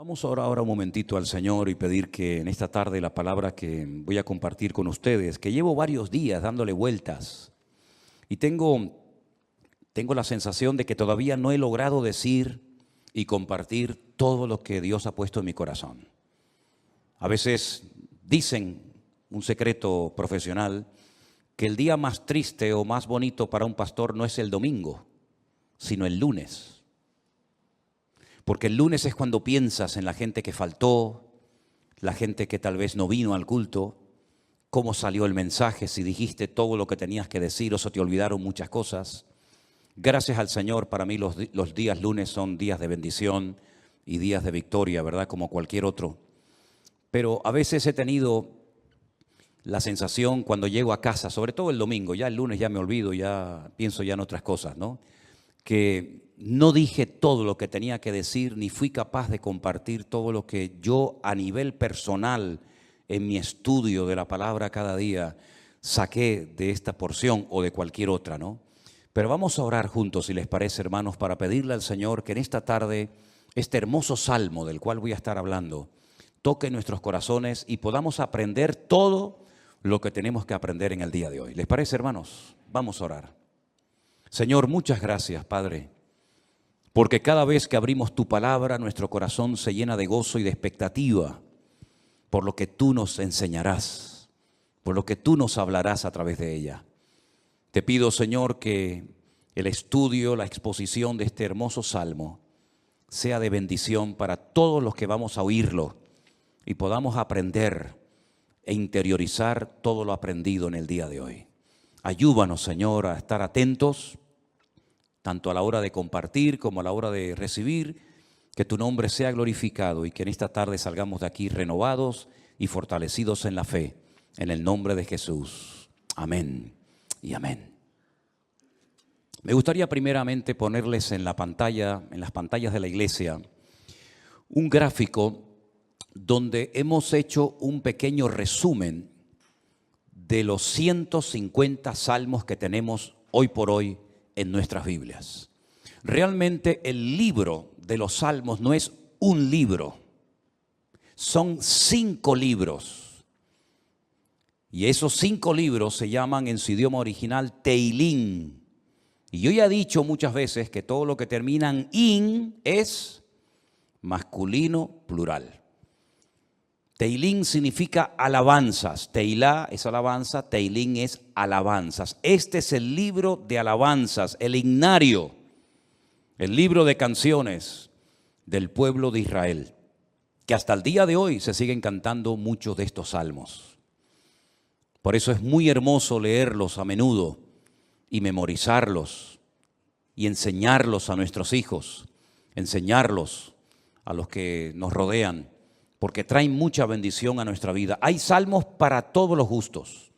Vamos a orar ahora un momentito al Señor y pedir que en esta tarde la palabra que voy a compartir con ustedes, que llevo varios días dándole vueltas y tengo la sensación de que todavía no he logrado decir y compartir todo lo que Dios ha puesto en mi corazón. A veces dicen, un secreto profesional, que el día más triste o más bonito para un pastor no es el domingo, sino el lunes. Porque el lunes es cuando piensas en la gente que faltó, la gente que tal vez no vino al culto, cómo salió el mensaje, si dijiste todo lo que tenías que decir o se te olvidaron muchas cosas. Gracias al Señor, para mí los días lunes son días de bendición y días de victoria, ¿verdad? Como cualquier otro. Pero a veces he tenido la sensación cuando llego a casa, sobre todo el domingo, ya el lunes ya me olvido, ya pienso ya en otras cosas, ¿no? Que no dije todo lo que tenía que decir, ni fui capaz de compartir todo lo que yo a nivel personal, en mi estudio de la palabra cada día, saqué de esta porción o de cualquier otra, ¿no? Pero vamos a orar juntos, si les parece, hermanos, para pedirle al Señor que en esta tarde, este hermoso salmo del cual voy a estar hablando, toque nuestros corazones y podamos aprender todo lo que tenemos que aprender en el día de hoy. ¿Les parece, hermanos? Vamos a orar. Señor, muchas gracias, Padre, porque cada vez que abrimos tu palabra, nuestro corazón se llena de gozo y de expectativa por lo que tú nos enseñarás, por lo que tú nos hablarás a través de ella. Te pido, Señor, que el estudio, la exposición de este hermoso salmo sea de bendición para todos los que vamos a oírlo y podamos aprender e interiorizar todo lo aprendido en el día de hoy. Ayúdanos, Señor, a estar atentos, tanto a la hora de compartir como a la hora de recibir, que tu nombre sea glorificado y que en esta tarde salgamos de aquí renovados y fortalecidos en la fe, en el nombre de Jesús. Amén y amén. Me gustaría primeramente ponerles en la pantalla, en las pantallas de la iglesia, un gráfico donde hemos hecho un pequeño resumen de los 150 salmos que tenemos hoy por hoy en nuestras Biblias. Realmente el libro de los salmos no es un libro, son 5 libros. Y esos 5 libros se llaman en su idioma original Teilín. Y yo ya he dicho muchas veces que todo lo que termina en in es masculino plural. Teilín significa alabanzas. Teilá es alabanza, Teilín es alabanzas. Este es el libro de alabanzas, el himnario, el libro de canciones del pueblo de Israel, que hasta el día de hoy se siguen cantando muchos de estos salmos. Por eso es muy hermoso leerlos a menudo y memorizarlos y enseñarlos a nuestros hijos, enseñarlos a los que nos rodean, porque traen mucha bendición a nuestra vida. Hay salmos para todos los gustos.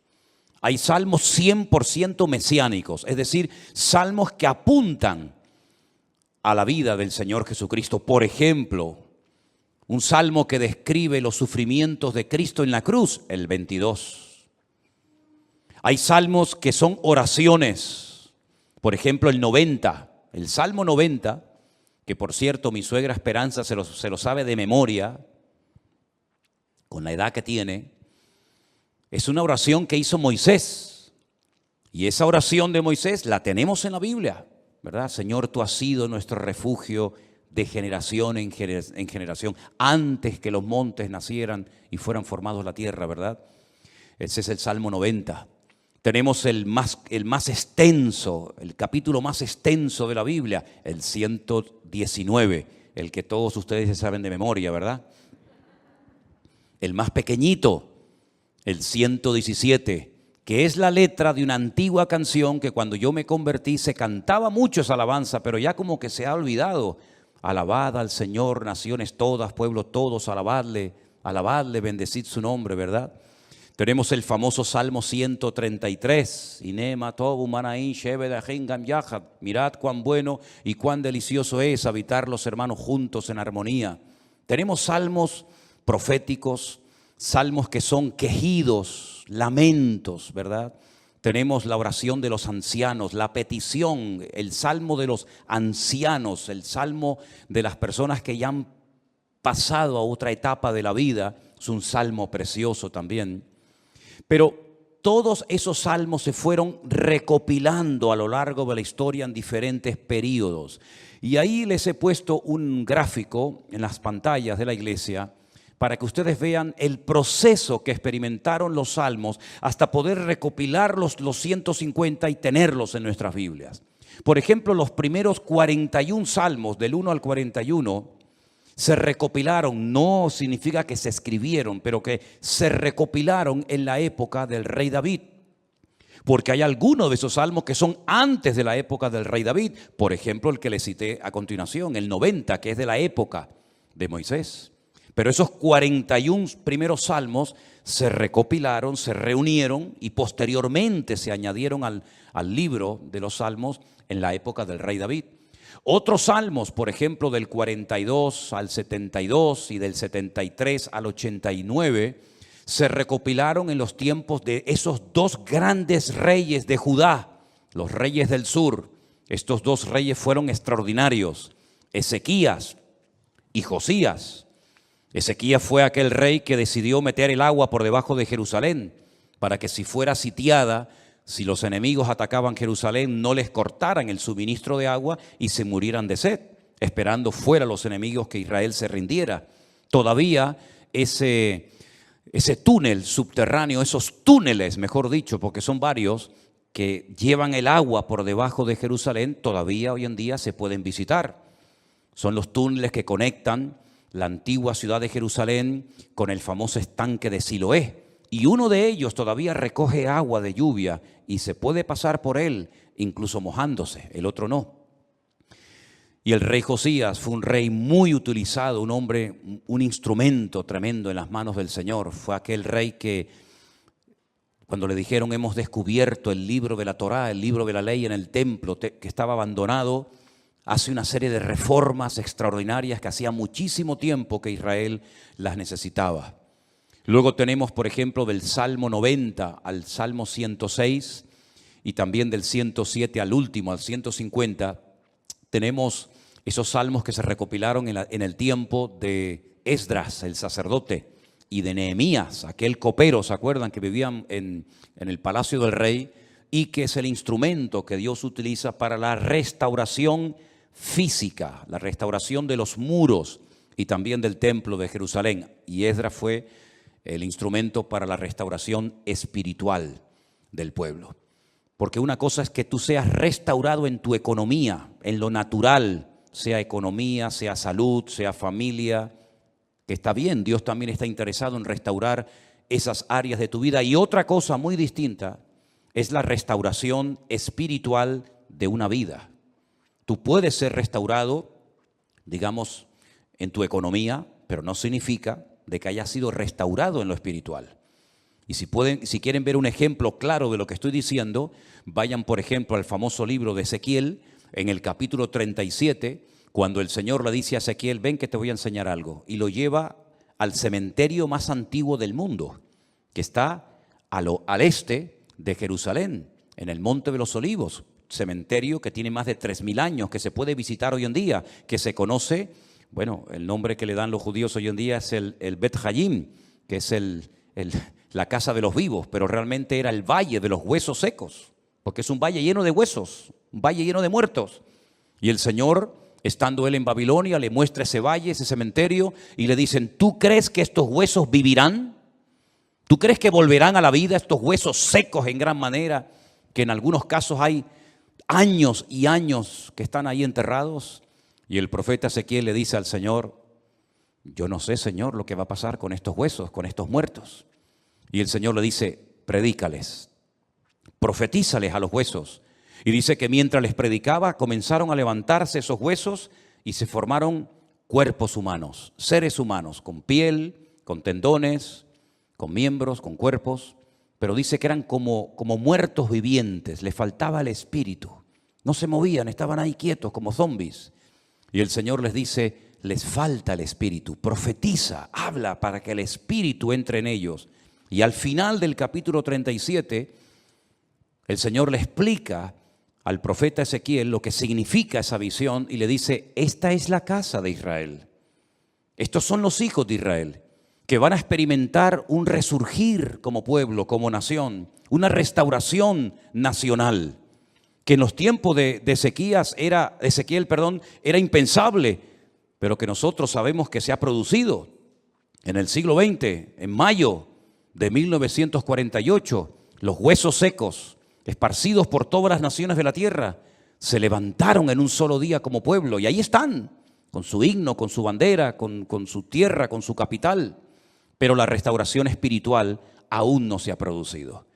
Hay salmos 100% mesiánicos, es decir, salmos que apuntan a la vida del Señor Jesucristo. Por ejemplo, un salmo que describe los sufrimientos de Cristo en la cruz, el 22. Hay salmos que son oraciones, por ejemplo, el 90, el Salmo 90, que por cierto mi suegra Esperanza se lo sabe de memoria, con la edad que tiene, es una oración que hizo Moisés. Y esa oración de Moisés la tenemos en la Biblia, ¿verdad? Señor, tú has sido nuestro refugio de generación en generación, antes que los montes nacieran y fueran formados la tierra, ¿verdad? Ese es el Salmo 90. Tenemos el más extenso, el capítulo más extenso de la Biblia, el 119, el que todos ustedes se saben de memoria, ¿verdad? El más pequeñito, el 117, que es la letra de una antigua canción que cuando yo me convertí se cantaba mucho esa alabanza, pero ya como que se ha olvidado. Alabad al Señor, naciones todas, pueblos todos, alabadle, bendecid su nombre, ¿verdad? Tenemos el famoso Salmo 133, mirad cuán bueno y cuán delicioso es habitar los hermanos juntos en armonía. Tenemos salmos proféticos, salmos que son quejidos, lamentos, ¿verdad? Tenemos la oración de los ancianos, la petición, el salmo de los ancianos, el salmo de las personas que ya han pasado a otra etapa de la vida. Es un salmo precioso también. Pero todos esos salmos se fueron recopilando a lo largo de la historia en diferentes periodos. Y ahí les he puesto un gráfico en las pantallas de la iglesia para que ustedes vean el proceso que experimentaron los salmos hasta poder recopilar los 150 y tenerlos en nuestras Biblias. Por ejemplo, los primeros 41 salmos, del 1 al 41, se recopilaron. No significa que se escribieron, pero que se recopilaron en la época del rey David. Porque hay algunos de esos salmos que son antes de la época del rey David. Por ejemplo, el que le cité a continuación, el 90, que es de la época de Moisés. Pero esos 41 primeros salmos se recopilaron, se reunieron y posteriormente se añadieron al libro de los salmos en la época del rey David. Otros salmos, por ejemplo, del 42 al 72 y del 73 al 89, se recopilaron en los tiempos de esos dos grandes reyes de Judá, los reyes del sur. Estos dos reyes fueron extraordinarios, Ezequías y Josías. Ezequías fue aquel rey que decidió meter el agua por debajo de Jerusalén para que si fuera sitiada, si los enemigos atacaban Jerusalén, no les cortaran el suministro de agua y se murieran de sed, esperando fuera los enemigos que Israel se rindiera. Todavía ese túnel subterráneo, esos túneles, mejor dicho, porque son varios, que llevan el agua por debajo de Jerusalén, todavía hoy en día se pueden visitar. Son los túneles que conectan la antigua ciudad de Jerusalén con el famoso estanque de Siloé. Y uno de ellos todavía recoge agua de lluvia y se puede pasar por él, incluso mojándose, el otro no. Y el rey Josías fue un rey muy utilizado, un hombre, un instrumento tremendo en las manos del Señor. Fue aquel rey que, cuando le dijeron hemos descubierto el libro de la Torá, el libro de la ley en el templo que estaba abandonado, hace una serie de reformas extraordinarias que hacía muchísimo tiempo que Israel las necesitaba. Luego tenemos, por ejemplo, del Salmo 90 al Salmo 106 y también del 107 al último, al 150, tenemos esos salmos que se recopilaron en el tiempo de Esdras, el sacerdote, y de Nehemías, aquel copero, ¿se acuerdan? Que vivían en el palacio del rey y que es el instrumento que Dios utiliza para la restauración física, la restauración de los muros y también del templo de Jerusalén. Y Esdras fue el instrumento para la restauración espiritual del pueblo. Porque una cosa es que tú seas restaurado en tu economía, en lo natural, sea economía, sea salud, sea familia, que está bien, Dios también está interesado en restaurar esas áreas de tu vida. Y otra cosa muy distinta es la restauración espiritual de una vida. Tú puedes ser restaurado, digamos, en tu economía, pero no significa de que haya sido restaurado en lo espiritual. Y si quieren ver un ejemplo claro de lo que estoy diciendo, vayan por ejemplo al famoso libro de Ezequiel, en el capítulo 37, cuando el Señor le dice a Ezequiel, ven que te voy a enseñar algo, y lo lleva al cementerio más antiguo del mundo, que está al este de Jerusalén, en el Monte de los Olivos, cementerio que tiene más de 3.000 años, que se puede visitar hoy en día, que se conoce, bueno, el nombre que le dan los judíos hoy en día es el Bet Hayim, que es la casa de los vivos, pero realmente era el valle de los huesos secos, porque es un valle lleno de huesos, un valle lleno de muertos. Y el Señor, estando él en Babilonia, le muestra ese valle, ese cementerio, y le dicen, ¿tú crees que estos huesos vivirán? ¿Tú crees que volverán a la vida estos huesos secos en gran manera, que en algunos casos hay años y años que están ahí enterrados? Y el profeta Ezequiel le dice al Señor, yo no sé, Señor, lo que va a pasar con estos huesos, con estos muertos. Y el Señor le dice, predícales, profetízales a los huesos. Y dice que mientras les predicaba, comenzaron a levantarse esos huesos y se formaron cuerpos humanos, seres humanos, con piel, con tendones, con miembros, con cuerpos. Pero dice que eran como muertos vivientes, les faltaba el espíritu. No se movían, estaban ahí quietos como zombies. Y el Señor les dice, les falta el espíritu, profetiza, habla para que el espíritu entre en ellos. Y al final del capítulo 37, el Señor le explica al profeta Ezequiel lo que significa esa visión y le dice, esta es la casa de Israel. Estos son los hijos de Israel, que van a experimentar un resurgir como pueblo, como nación, una restauración nacional, que en los tiempos de Ezequiel, era impensable, pero que nosotros sabemos que se ha producido en el siglo XX, en mayo de 1948, los huesos secos, esparcidos por todas las naciones de la tierra, se levantaron en un solo día como pueblo, y ahí están, con su himno, con su bandera, con su tierra, con su capital. Pero la restauración espiritual aún no se ha producido.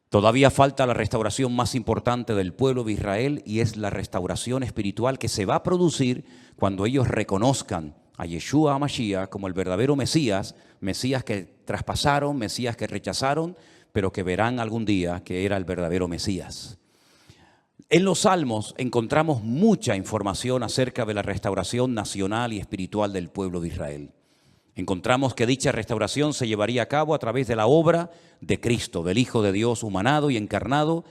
Todavía falta la restauración más importante del pueblo de Israel, y es la restauración espiritual que se va a producir cuando ellos reconozcan a Yeshua HaMashiach como el verdadero Mesías, Mesías que traspasaron, Mesías que rechazaron, pero que verán algún día que era el verdadero Mesías. En los Salmos encontramos mucha información acerca de la restauración nacional y espiritual del pueblo de Israel. Encontramos que dicha restauración se llevaría a cabo a través de la obra de Cristo, del Hijo de Dios humanado y encarnado,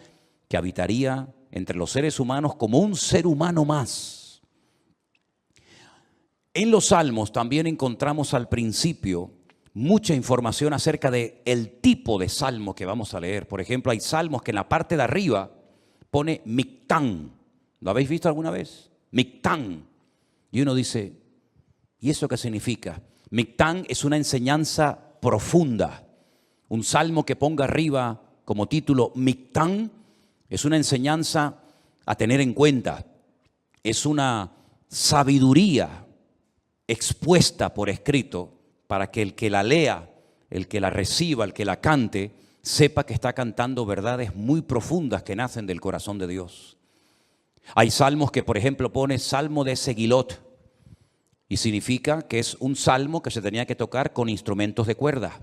que habitaría entre los seres humanos como un ser humano más. En los Salmos también encontramos al principio mucha información acerca del tipo de salmo que vamos a leer. Por ejemplo, hay salmos que en la parte de arriba pone Mictán. ¿Lo habéis visto alguna vez? Mictán. Y uno dice, ¿y eso qué significa? Mictán es una enseñanza profunda. Un salmo que ponga arriba como título Mictán es una enseñanza a tener en cuenta. Es una sabiduría expuesta por escrito para que el que la lea, el que la reciba, el que la cante, sepa que está cantando verdades muy profundas que nacen del corazón de Dios. Hay salmos que, por ejemplo, pone Salmo de Segilot, y significa que es un salmo que se tenía que tocar con instrumentos de cuerda,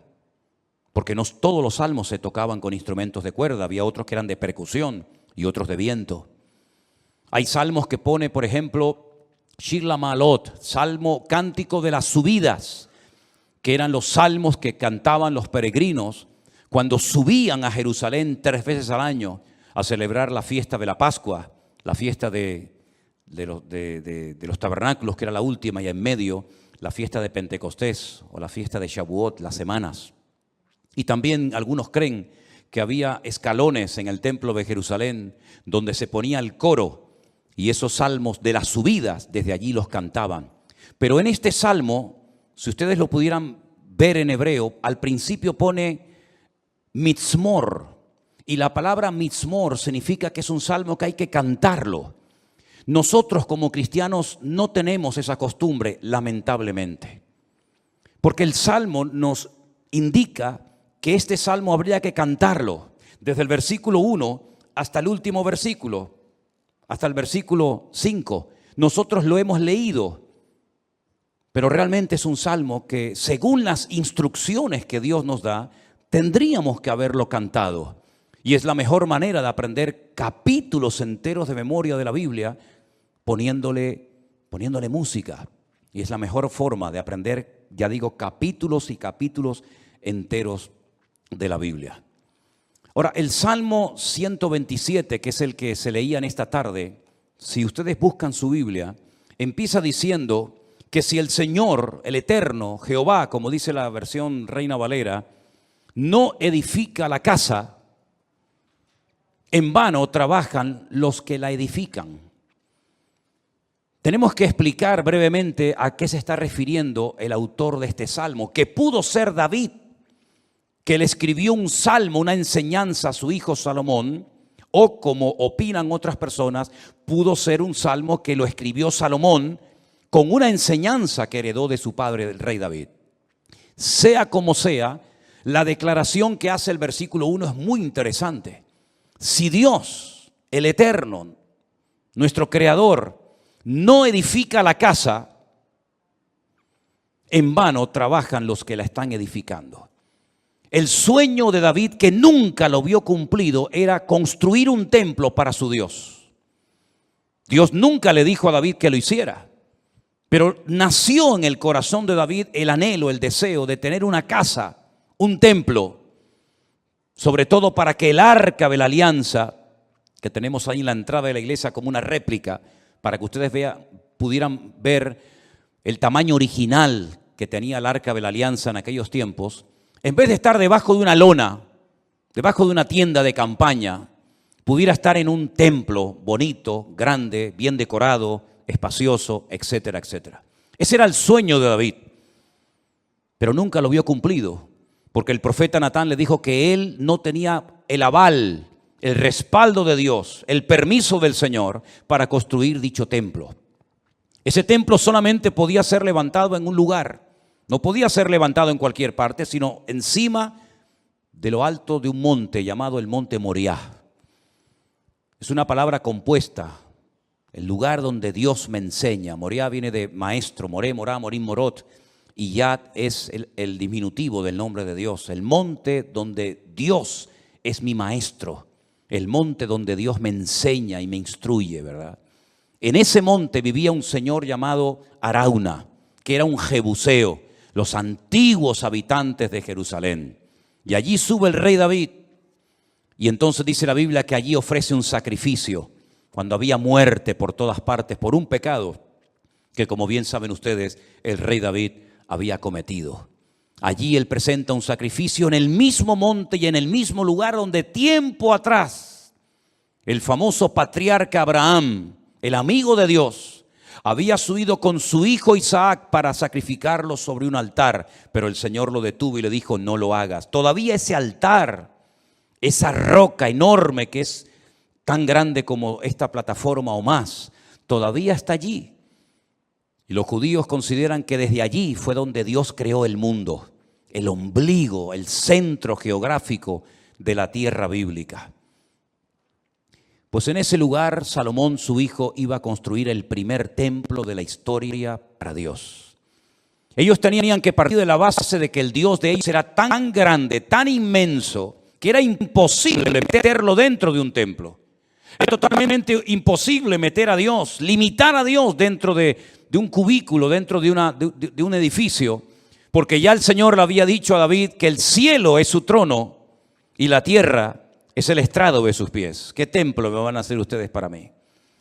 porque no todos los salmos se tocaban con instrumentos de cuerda, había otros que eran de percusión y otros de viento. Hay salmos que pone, por ejemplo, Shir LaMa'alot, salmo cántico de las subidas, que eran los salmos que cantaban los peregrinos cuando subían a Jerusalén 3 veces al año a celebrar la fiesta de la Pascua, la fiesta de los tabernáculos, que era la última, y en medio la fiesta de Pentecostés o la fiesta de Shavuot, las semanas. Y también algunos creen que había escalones en el templo de Jerusalén donde se ponía el coro, y esos salmos de las subidas desde allí los cantaban. Pero en este salmo, si ustedes lo pudieran ver en hebreo, al principio pone mitzmor, y la palabra mitzmor significa que es un salmo que hay que cantarlo. Nosotros como cristianos no tenemos esa costumbre, lamentablemente, porque el salmo nos indica que este salmo habría que cantarlo desde el versículo 1 hasta el último versículo, hasta el versículo 5. Nosotros lo hemos leído, pero realmente es un salmo que, según las instrucciones que Dios nos da, tendríamos que haberlo cantado. Y es la mejor manera de aprender capítulos enteros de memoria de la Biblia, poniéndole música. Y es la mejor forma de aprender, ya digo, capítulos y capítulos enteros de la Biblia. Ahora, el Salmo 127, que es el que se leía en esta tarde, si ustedes buscan su Biblia, empieza diciendo que si el Señor, el Eterno, Jehová, como dice la versión Reina Valera, no edifica la casa, en vano trabajan los que la edifican. Tenemos que explicar brevemente a qué se está refiriendo el autor de este salmo, que pudo ser David, que le escribió un salmo, una enseñanza a su hijo Salomón, o como opinan otras personas, pudo ser un salmo que lo escribió Salomón con una enseñanza que heredó de su padre, el rey David. Sea como sea, la declaración que hace el versículo 1 es muy interesante. Si Dios, el Eterno, nuestro Creador, no edifica la casa, en vano trabajan los que la están edificando. El sueño de David, que nunca lo vio cumplido, era construir un templo para su Dios. Dios nunca le dijo a David que lo hiciera, pero nació en el corazón de David el anhelo, el deseo de tener una casa, un templo, sobre todo para que el arca de la alianza, que tenemos ahí en la entrada de la iglesia como una réplica, para que ustedes pudieran ver el tamaño original que tenía el Arca de la Alianza en aquellos tiempos, en vez de estar debajo de una lona, debajo de una tienda de campaña, pudiera estar en un templo bonito, grande, bien decorado, espacioso, etcétera, etcétera. Ese era el sueño de David, pero nunca lo vio cumplido, porque el profeta Natán le dijo que él no tenía el aval, el respaldo de Dios, el permiso del Señor para construir dicho templo. Ese templo solamente podía ser levantado en un lugar, no podía ser levantado en cualquier parte, sino encima de lo alto de un monte llamado el monte Moriah. Es una palabra compuesta, el lugar donde Dios me enseña. Moriah viene de maestro, Moré, Morá, Morim, Morot, y Yad es el diminutivo del nombre de Dios. El monte donde Dios es mi maestro, el monte donde Dios me enseña y me instruye, ¿verdad? En ese monte vivía un señor llamado Arauna, que era un jebuseo, los antiguos habitantes de Jerusalén. Y allí sube el rey David. Y entonces dice la Biblia que allí ofrece un sacrificio cuando había muerte por todas partes por un pecado que, como bien saben ustedes, el rey David había cometido. Allí él presenta un sacrificio en el mismo monte y en el mismo lugar donde tiempo atrás el famoso patriarca Abraham, el amigo de Dios, había subido con su hijo Isaac para sacrificarlo sobre un altar, pero el Señor lo detuvo y le dijo: no lo hagas. Todavía ese altar, esa roca enorme que es tan grande como esta plataforma o más, todavía está allí. Y los judíos consideran que desde allí fue donde Dios creó el mundo, el ombligo, el centro geográfico de la tierra bíblica. Pues en ese lugar Salomón, su hijo, iba a construir el primer templo de la historia para Dios. Ellos tenían que partir de la base de que el Dios de ellos era tan grande, tan inmenso, que era imposible meterlo dentro de un templo. Era totalmente imposible meter a Dios, limitar a Dios dentro de un cubículo, dentro de un edificio, porque ya el Señor le había dicho a David que el cielo es su trono y la tierra es el estrado de sus pies. ¿Qué templo me van a hacer ustedes para mí?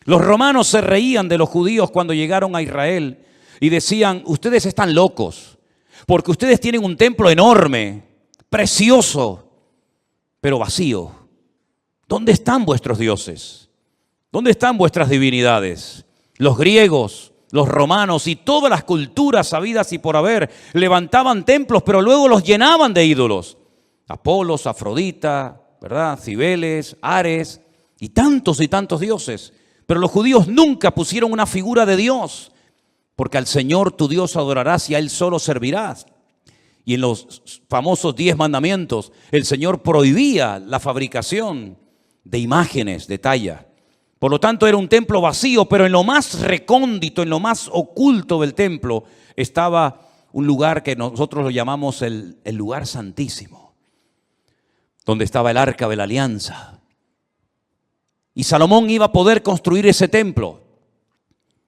Los romanos se reían de los judíos cuando llegaron a Israel y decían: ustedes están locos, porque ustedes tienen un templo enorme, precioso, pero vacío. ¿Dónde están vuestros dioses? ¿Dónde están vuestras divinidades? Los griegos, los romanos y todas las culturas habidas y por haber levantaban templos, pero luego los llenaban de ídolos. Apolos, Afrodita, ¿verdad? Cibeles, Ares y tantos dioses. Pero los judíos nunca pusieron una figura de Dios, porque al Señor tu Dios adorarás y a Él solo servirás. Y en los famosos 10 mandamientos, el Señor prohibía la fabricación de imágenes de talla. Por lo tanto, era un templo vacío, pero en lo más recóndito, en lo más oculto del templo, estaba un lugar que nosotros lo llamamos el lugar santísimo, donde estaba el Arca de la Alianza. Y Salomón iba a poder construir ese templo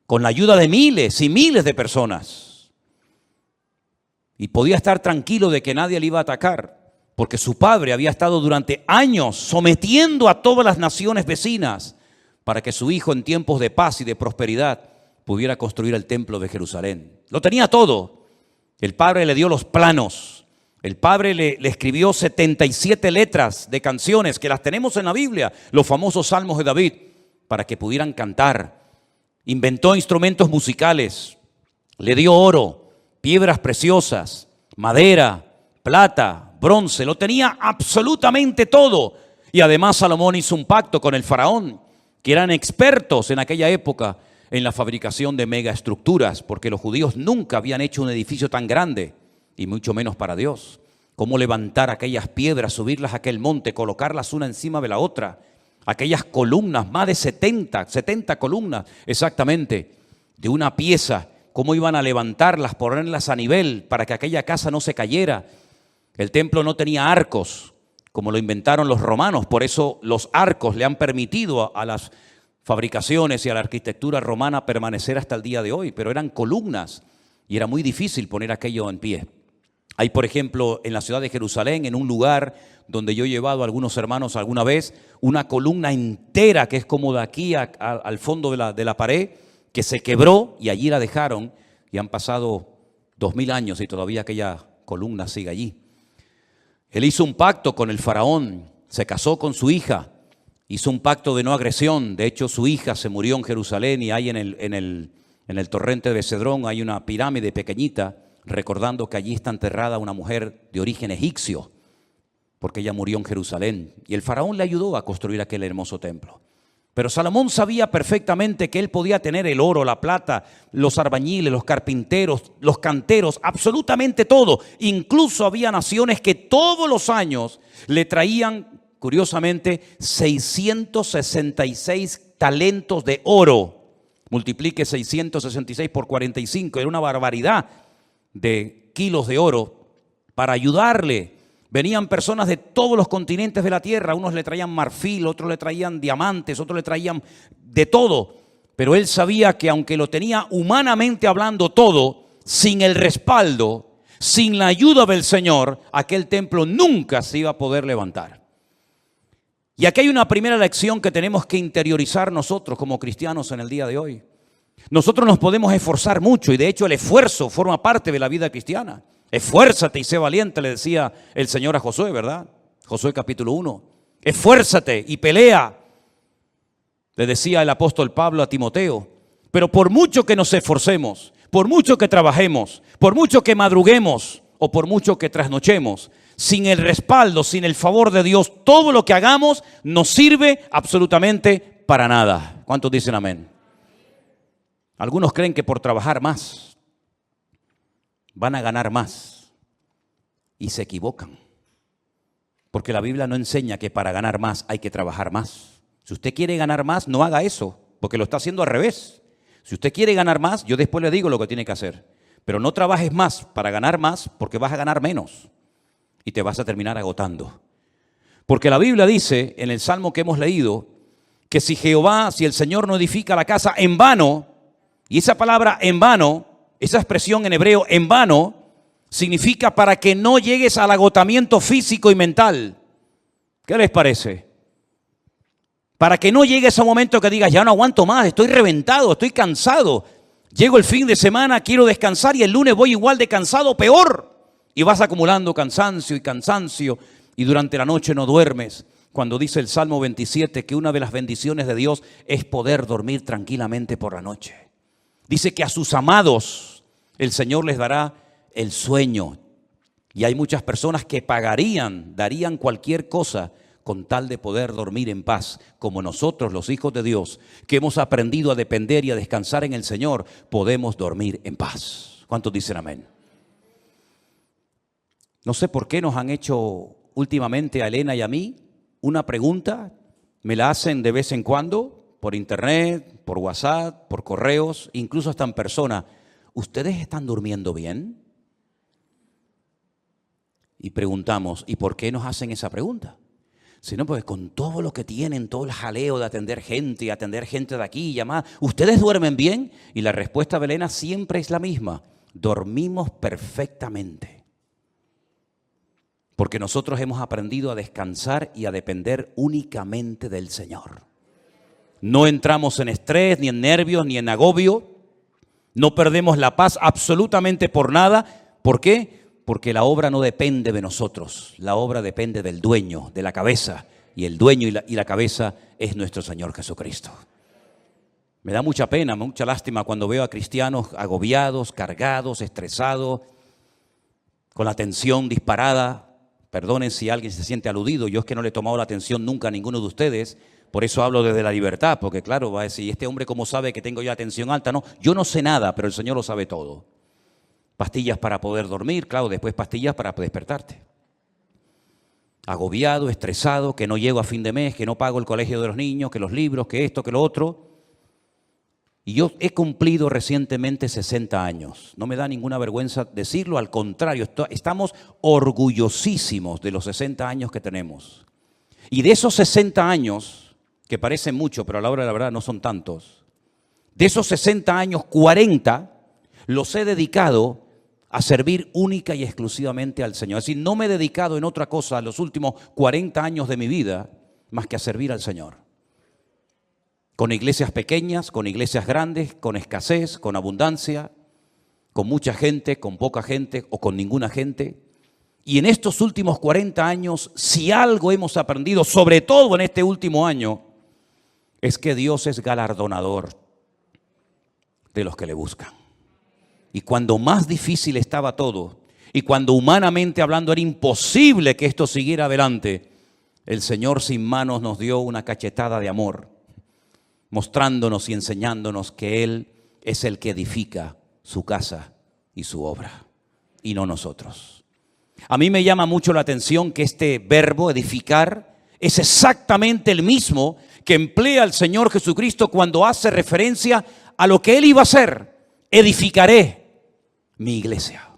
con la ayuda de miles y miles de personas. Y podía estar tranquilo de que nadie le iba a atacar, porque su padre había estado durante años sometiendo a todas las naciones vecinas para que su hijo en tiempos de paz y de prosperidad pudiera construir el templo de Jerusalén. Lo tenía todo. El padre le dio los planos. El padre le escribió 77 letras de canciones que las tenemos en la Biblia, los famosos salmos de David, para que pudieran cantar. Inventó instrumentos musicales, le dio oro, piedras preciosas, madera, plata, bronce, lo tenía absolutamente todo. Y además Salomón hizo un pacto con el faraón, que eran expertos en aquella época en la fabricación de megaestructuras, porque los judíos nunca habían hecho un edificio tan grande, y mucho menos para Dios. Cómo levantar aquellas piedras, subirlas a aquel monte, colocarlas una encima de la otra, aquellas columnas, más de 70 columnas exactamente, de una pieza, cómo iban a levantarlas, ponerlas a nivel para que aquella casa no se cayera. El templo no tenía arcos, como lo inventaron los romanos, por eso los arcos le han permitido a las fabricaciones y a la arquitectura romana permanecer hasta el día de hoy, pero eran columnas y era muy difícil poner aquello en pie. Hay, por ejemplo, en la ciudad de Jerusalén, en un lugar donde yo he llevado a algunos hermanos alguna vez, una columna entera que es como de aquí al fondo de la pared, que se quebró y allí la dejaron. Y y han pasado 2000 años y todavía aquella columna sigue allí. Él hizo un pacto con el faraón, se casó con su hija, hizo un pacto de no agresión. De hecho, su hija se murió en Jerusalén y ahí en el torrente de Cedrón hay una pirámide pequeñita, recordando que allí está enterrada una mujer de origen egipcio, porque ella murió en Jerusalén. Y el faraón le ayudó a construir aquel hermoso templo. Pero Salomón sabía perfectamente que él podía tener el oro, la plata, los albañiles, los carpinteros, los canteros, absolutamente todo. Incluso había naciones que todos los años le traían, curiosamente, 666 talentos de oro. Multiplique 666 por 45, era una barbaridad de kilos de oro para ayudarle. Venían personas de todos los continentes de la tierra, unos le traían marfil, otros le traían diamantes, otros le traían de todo. Pero él sabía que aunque lo tenía humanamente hablando todo, sin el respaldo, sin la ayuda del Señor, aquel templo nunca se iba a poder levantar. Y aquí hay una primera lección que tenemos que interiorizar nosotros como cristianos en el día de hoy. Nosotros nos podemos esforzar mucho y de hecho el esfuerzo forma parte de la vida cristiana. Esfuérzate y sé valiente, le decía el Señor a Josué, ¿verdad? Josué capítulo 1. Esfuérzate y pelea, le decía el apóstol Pablo a Timoteo. Pero por mucho que nos esforcemos, por mucho que trabajemos, por mucho que madruguemos o por mucho que trasnochemos, sin el respaldo, sin el favor de Dios, todo lo que hagamos nos sirve absolutamente para nada. ¿Cuántos dicen amén? Algunos creen que por trabajar más van a ganar más y se equivocan, porque la Biblia no enseña que para ganar más hay que trabajar más. Si usted quiere ganar más, no haga eso, porque lo está haciendo al revés. Si usted quiere ganar más, yo después le digo lo que tiene que hacer, pero no trabajes más para ganar más, porque vas a ganar menos y te vas a terminar agotando. Porque la Biblia dice en el Salmo que hemos leído que si el Señor no edifica la casa, en vano, y esa palabra en vano, esa expresión en hebreo, en vano, significa para que no llegues al agotamiento físico y mental. ¿Qué les parece? Para que no llegues a un momento que digas, ya no aguanto más, estoy reventado, estoy cansado. Llego el fin de semana, quiero descansar y el lunes voy igual de cansado, peor. Y vas acumulando cansancio y durante la noche no duermes. Cuando dice el Salmo 27 que una de las bendiciones de Dios es poder dormir tranquilamente por la noche. Dice que a sus amados el Señor les dará el sueño. Y hay muchas personas que darían cualquier cosa con tal de poder dormir en paz, como nosotros, los hijos de Dios, que hemos aprendido a depender y a descansar en el Señor, podemos dormir en paz. ¿Cuántos dicen amén? No sé por qué nos han hecho últimamente a Elena y a mí una pregunta, me la hacen de vez en cuando, por internet, por WhatsApp, por correos, incluso hasta en persona. ¿Ustedes están durmiendo bien? Y preguntamos, ¿y por qué nos hacen esa pregunta? Si no, pues con todo lo que tienen, todo el jaleo de atender gente de aquí y llamar, ¿ustedes duermen bien? Y la respuesta de Elena siempre es la misma, dormimos perfectamente. Porque nosotros hemos aprendido a descansar y a depender únicamente del Señor. No entramos en estrés, ni en nervios, ni en agobio. No perdemos la paz absolutamente por nada. ¿Por qué? Porque la obra no depende de nosotros. La obra depende del dueño, de la cabeza. Y el dueño y la cabeza es nuestro Señor Jesucristo. Me da mucha pena, mucha lástima cuando veo a cristianos agobiados, cargados, estresados, con la tensión disparada. Perdonen si alguien se siente aludido. Yo es que no le he tomado la atención nunca a ninguno de ustedes. Por eso hablo desde la libertad, porque claro, va a decir, ¿este hombre cómo sabe que tengo yo la tensión alta? No, yo no sé nada, pero el Señor lo sabe todo. Pastillas para poder dormir, claro, después pastillas para despertarte. Agobiado, estresado, que no llego a fin de mes, que no pago el colegio de los niños, que los libros, que esto, que lo otro. Y yo he cumplido recientemente 60 años. No me da ninguna vergüenza decirlo, al contrario, estamos orgullosísimos de los 60 años que tenemos. Y de esos 60 años, que parecen mucho, pero a la hora de la verdad no son tantos, de esos 60 años, 40 los he dedicado a servir única y exclusivamente al Señor. Es decir, no me he dedicado en otra cosa los últimos 40 años de mi vida más que a servir al Señor. Con iglesias pequeñas, con iglesias grandes, con escasez, con abundancia, con mucha gente, con poca gente o con ninguna gente. Y en estos últimos 40 años, si algo hemos aprendido, sobre todo en este último año, es que Dios es galardonador de los que le buscan. Y cuando más difícil estaba todo, y cuando humanamente hablando era imposible que esto siguiera adelante, el Señor sin manos nos dio una cachetada de amor, mostrándonos y enseñándonos que Él es el que edifica su casa y su obra, y no nosotros. A mí me llama mucho la atención que este verbo edificar es exactamente el mismo que emplea el Señor Jesucristo cuando hace referencia a lo que Él iba a hacer. Edificaré mi iglesia.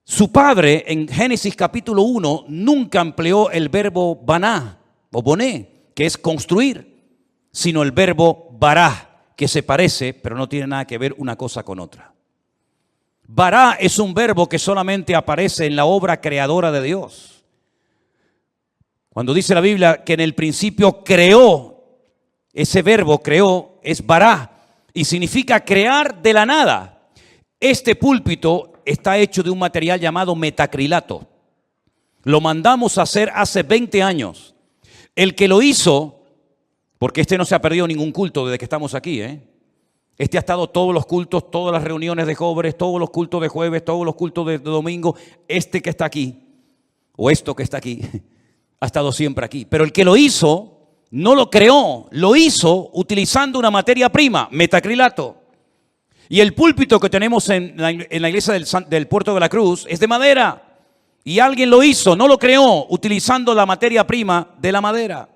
Su padre en Génesis capítulo 1 nunca empleó el verbo baná o boné, que es construir, sino el verbo bará, que se parece, pero no tiene nada que ver una cosa con otra. Bará es un verbo que solamente aparece en la obra creadora de Dios. Cuando dice la Biblia que en el principio creó, ese verbo creó es bará y significa crear de la nada. Este púlpito está hecho de un material llamado metacrilato. Lo mandamos a hacer hace 20 años. El que lo hizo, porque este no se ha perdido ningún culto desde que estamos aquí, Este ha estado todos los cultos, todas las reuniones de jóvenes, todos los cultos de jueves, todos los cultos de domingo. Este que está aquí, o esto que está aquí, ha estado siempre aquí. Pero el que lo hizo, no lo creó, lo hizo utilizando una materia prima, metacrilato. Y el púlpito que tenemos en la iglesia del Puerto de la Cruz es de madera. Y alguien lo hizo, no lo creó, utilizando la materia prima de la madera.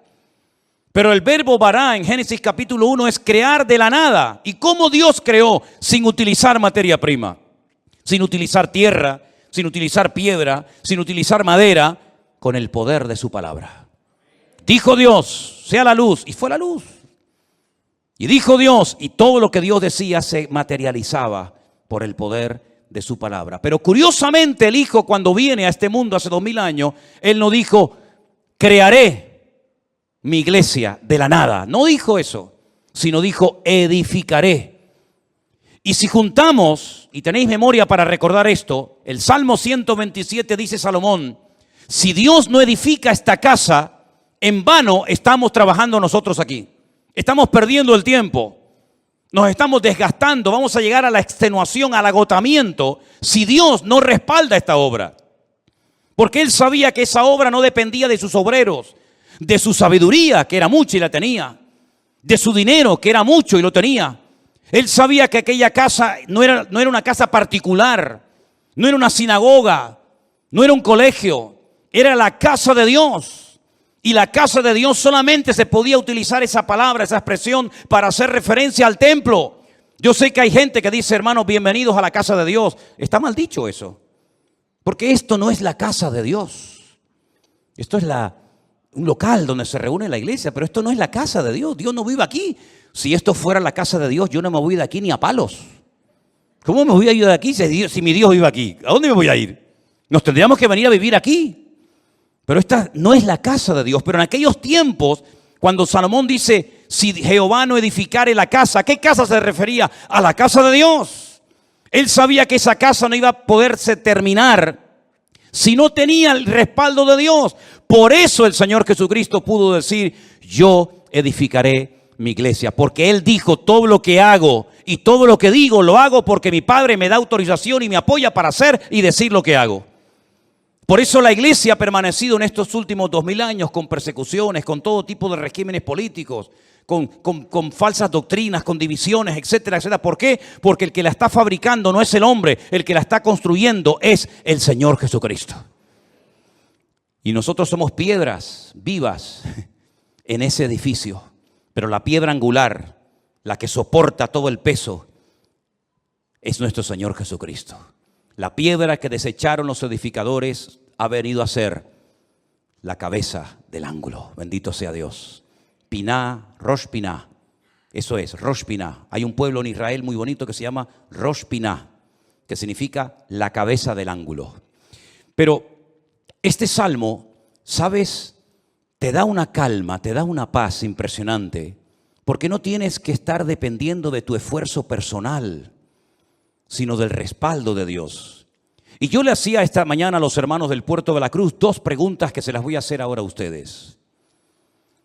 Pero el verbo bará en Génesis capítulo 1 es crear de la nada. ¿Y cómo Dios creó sin utilizar materia prima? Sin utilizar tierra, sin utilizar piedra, sin utilizar madera, con el poder de su palabra. Dijo Dios, sea la luz, y fue la luz. Y dijo Dios, y todo lo que Dios decía se materializaba por el poder de su palabra. Pero curiosamente el Hijo, cuando viene a este mundo hace 2000 años, Él no dijo, crearé mi iglesia de la nada. No dijo eso, sino dijo, edificaré. Y si juntamos, y tenéis memoria para recordar esto, el Salmo 127 dice Salomón, si Dios no edifica esta casa, en vano estamos trabajando nosotros aquí. Estamos perdiendo el tiempo, nos estamos desgastando, vamos a llegar a la extenuación, al agotamiento, si Dios no respalda esta obra. Porque Él sabía que esa obra no dependía de sus obreros, de su sabiduría, que era mucha y la tenía, de su dinero, que era mucho y lo tenía. Él sabía que aquella casa no era una casa particular, no era una sinagoga, no era un colegio, era la casa de Dios. Y la casa de Dios solamente se podía utilizar esa palabra, esa expresión para hacer referencia al templo. Yo sé que hay gente que dice, hermanos, bienvenidos a la casa de Dios. Está mal dicho eso, porque esto no es la casa de Dios. Esto es un local donde se reúne la iglesia, pero esto no es la casa de Dios. Dios no vive aquí. Si esto fuera la casa de Dios, yo no me voy de aquí ni a palos. ¿Cómo me voy a ir de aquí si mi Dios vive aquí? ¿A dónde me voy a ir? Nos tendríamos que venir a vivir aquí. Pero esta no es la casa de Dios. Pero en aquellos tiempos, cuando Salomón dice, si Jehová no edificare la casa, ¿a qué casa se refería? A la casa de Dios. Él sabía que esa casa no iba a poderse terminar si no tenía el respaldo de Dios. Por eso el Señor Jesucristo pudo decir, yo edificaré mi iglesia. Porque Él dijo, todo lo que hago y todo lo que digo, lo hago porque mi Padre me da autorización y me apoya para hacer y decir lo que hago. Por eso la iglesia ha permanecido en estos últimos 2000 años con persecuciones, con todo tipo de regímenes políticos, con falsas doctrinas, con divisiones, etcétera, etcétera. ¿Por qué? Porque el que la está fabricando no es el hombre, el que la está construyendo es el Señor Jesucristo. Y nosotros somos piedras vivas en ese edificio, pero la piedra angular, la que soporta todo el peso, es nuestro Señor Jesucristo. La piedra que desecharon los edificadores ha venido a ser la cabeza del ángulo. Bendito sea Dios. Piná, Rosh Piná. Eso es, Rosh Piná. Hay un pueblo en Israel muy bonito que se llama Rosh Piná, que significa la cabeza del ángulo. Pero este salmo, ¿sabes? Te da una calma, te da una paz impresionante, porque no tienes que estar dependiendo de tu esfuerzo personal. sino del respaldo de Dios. Y yo le hacía esta mañana a los hermanos del Puerto de la Cruz 2 preguntas que se las voy a hacer ahora a ustedes.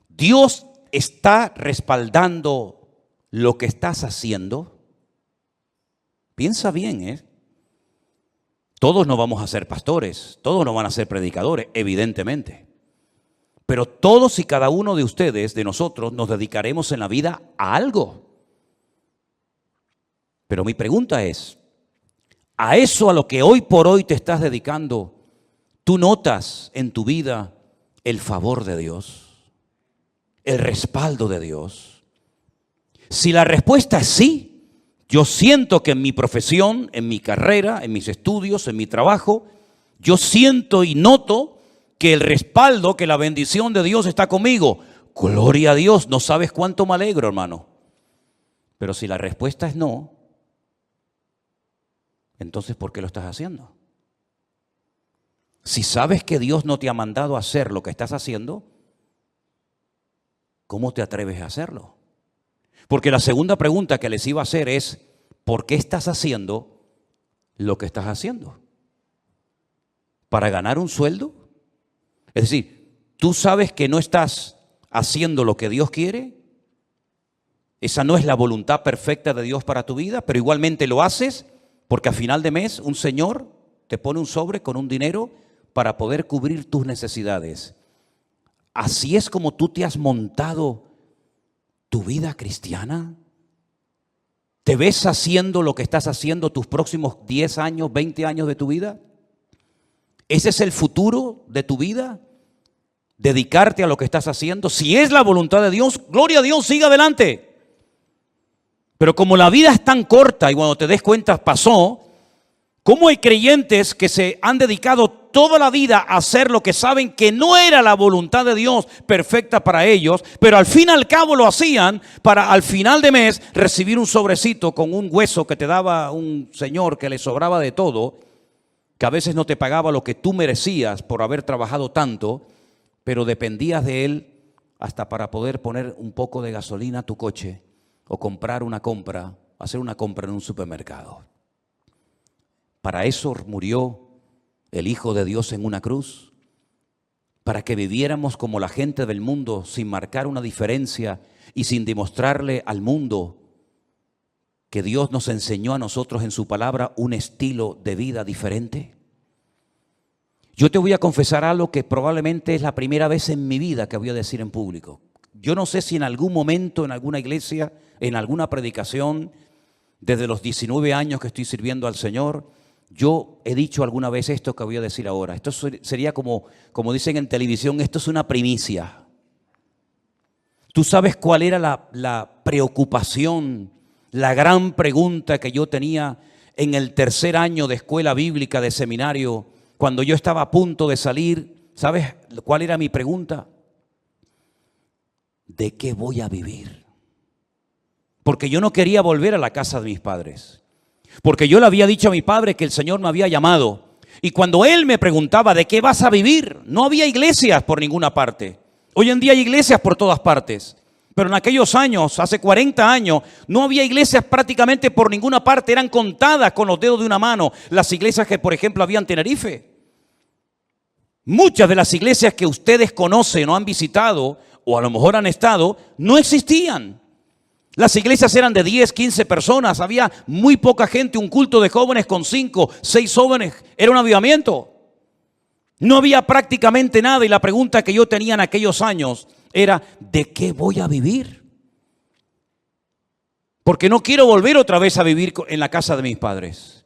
¿Dios está respaldando lo que estás haciendo? Piensa bien, Todos no vamos a ser pastores, todos no van a ser predicadores, evidentemente. Pero todos y cada uno de ustedes, de nosotros, nos dedicaremos en la vida a algo. Pero mi pregunta es, ¿a eso a lo que hoy por hoy te estás dedicando, tú notas en tu vida el favor de Dios, el respaldo de Dios? Si la respuesta es sí, yo siento que en mi profesión, en mi carrera, en mis estudios, en mi trabajo, yo siento y noto que el respaldo, que la bendición de Dios está conmigo. Gloria a Dios, no sabes cuánto me alegro, hermano. Pero si la respuesta es no, entonces ¿por qué lo estás haciendo? Si sabes que Dios no te ha mandado a hacer lo que estás haciendo, ¿cómo te atreves a hacerlo? Porque la segunda pregunta que les iba a hacer es, ¿por qué estás haciendo lo que estás haciendo? ¿Para ganar un sueldo? Es decir, ¿tú sabes que no estás haciendo lo que Dios quiere? Esa no es la voluntad perfecta de Dios para tu vida, pero igualmente lo haces porque a final de mes un señor te pone un sobre con un dinero para poder cubrir tus necesidades. Así es como tú te has montado tu vida cristiana. ¿Te ves haciendo lo que estás haciendo tus próximos 10 años, 20 años de tu vida? ¿Ese es el futuro de tu vida? ¿Dedicarte a lo que estás haciendo? Si es la voluntad de Dios, gloria a Dios, sigue adelante. Pero como la vida es tan corta y cuando te des cuenta pasó, ¿cómo hay creyentes que se han dedicado toda la vida a hacer lo que saben que no era la voluntad de Dios perfecta para ellos, pero al fin y al cabo lo hacían para al final de mes recibir un sobrecito con un hueso que te daba un señor que le sobraba de todo, que a veces no te pagaba lo que tú merecías por haber trabajado tanto, pero dependías de él hasta para poder poner un poco de gasolina a tu coche o comprar una compra, hacer una compra en un supermercado? Para eso murió el Hijo de Dios en una cruz, para que viviéramos como la gente del mundo sin marcar una diferencia y sin demostrarle al mundo que Dios nos enseñó a nosotros en su palabra un estilo de vida diferente. Yo te voy a confesar algo que probablemente es la primera vez en mi vida que voy a decir en público. Yo no sé si en algún momento, en alguna iglesia, en alguna predicación, desde los 19 años que estoy sirviendo al Señor, yo he dicho alguna vez esto que voy a decir ahora. Esto sería como dicen en televisión, esto es una primicia. ¿Tú sabes cuál era la preocupación, la gran pregunta que yo tenía en el tercer año de escuela bíblica, de seminario, cuando yo estaba a punto de salir? ¿Sabes cuál era mi pregunta? ¿De qué voy a vivir? Porque yo no quería volver a la casa de mis padres. Porque yo le había dicho a mi padre que el Señor me había llamado. Y cuando él me preguntaba, ¿de qué vas a vivir? No había iglesias por ninguna parte. Hoy en día hay iglesias por todas partes. Pero en aquellos años, hace 40 años, no había iglesias prácticamente por ninguna parte. Eran contadas con los dedos de una mano las iglesias que, por ejemplo, había en Tenerife. Muchas de las iglesias que ustedes conocen o han visitado, o a lo mejor han estado, no existían. Las iglesias eran de 10, 15 personas, había muy poca gente, un culto de jóvenes con 5, 6 jóvenes, era un avivamiento. No había prácticamente nada y la pregunta que yo tenía en aquellos años era, ¿de qué voy a vivir? Porque no quiero volver otra vez a vivir en la casa de mis padres,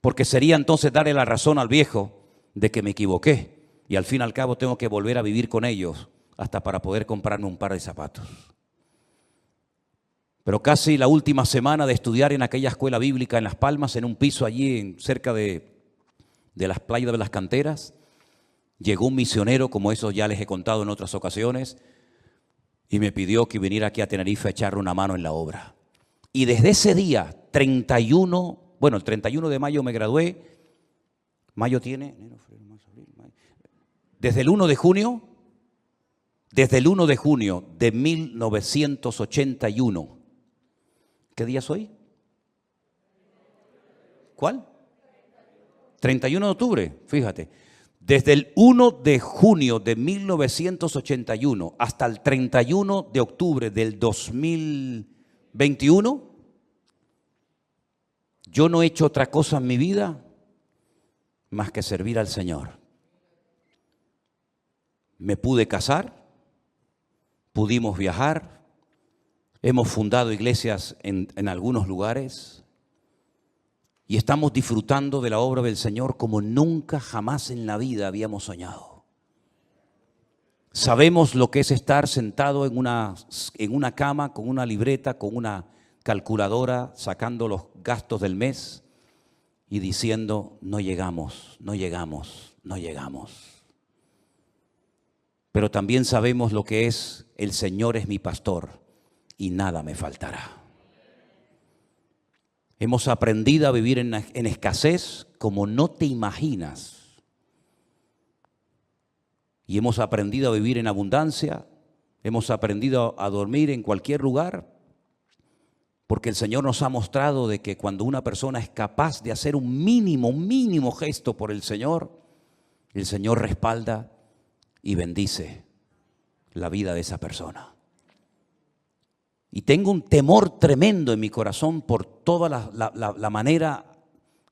porque sería entonces darle la razón al viejo de que me equivoqué y al fin y al cabo tengo que volver a vivir con ellos hasta para poder comprarme un par de zapatos. Pero casi la última semana de estudiar en aquella escuela bíblica en Las Palmas, en un piso allí cerca de las playas de las canteras, llegó un misionero, como eso ya les he contado en otras ocasiones, y me pidió que viniera aquí a Tenerife a echarle una mano en la obra. Y desde ese día, el 31 de mayo me gradué, mayo tiene, desde el 1 de junio de 1981, ¿qué día es hoy? ¿Cuál? 31 de octubre, fíjate. Desde el 1 de junio de 1981 hasta el 31 de octubre del 2021, yo no he hecho otra cosa en mi vida más que servir al Señor. Me pude casar, pudimos viajar, hemos fundado iglesias en algunos lugares y estamos disfrutando de la obra del Señor como nunca jamás en la vida habíamos soñado. Sabemos lo que es estar sentado en una cama con una libreta, con una calculadora, sacando los gastos del mes y diciendo, no llegamos, no llegamos, no llegamos. Pero también sabemos lo que es, el Señor es mi pastor y nada me faltará. Hemos aprendido a vivir en escasez como no te imaginas. Y hemos aprendido a vivir en abundancia, hemos aprendido a dormir en cualquier lugar, porque el Señor nos ha mostrado de que cuando una persona es capaz de hacer un mínimo gesto por el Señor respalda y bendice la vida de esa persona. Y tengo un temor tremendo en mi corazón por toda la manera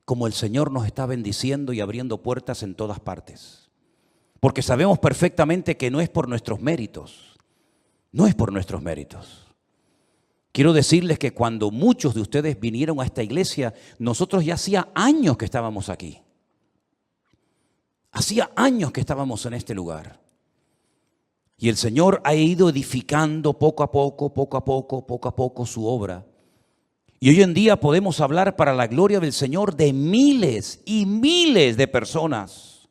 como el Señor nos está bendiciendo y abriendo puertas en todas partes. Porque sabemos perfectamente que no es por nuestros méritos, no es por nuestros méritos. Quiero decirles que cuando muchos de ustedes vinieron a esta iglesia, nosotros ya hacía años que estábamos aquí. Hacía años que estábamos en este lugar. Y el Señor ha ido edificando poco a poco su obra. Y hoy en día podemos hablar para la gloria del Señor de miles y miles de personas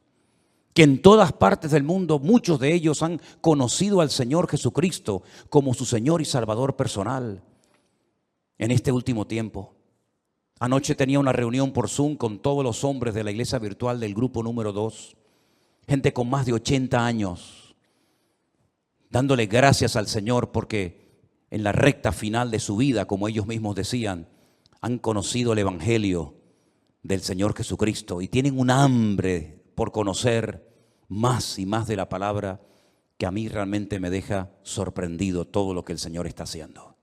que en todas partes del mundo, muchos de ellos han conocido al Señor Jesucristo como su Señor y Salvador personal en este último tiempo. Anoche tenía una reunión por Zoom con todos los hombres de la iglesia virtual del grupo número 2, gente con más de 80 años. Dándole gracias al Señor porque en la recta final de su vida, como ellos mismos decían, han conocido el Evangelio del Señor Jesucristo y tienen un hambre por conocer más y más de la palabra que a mí realmente me deja sorprendido todo lo que el Señor está haciendo.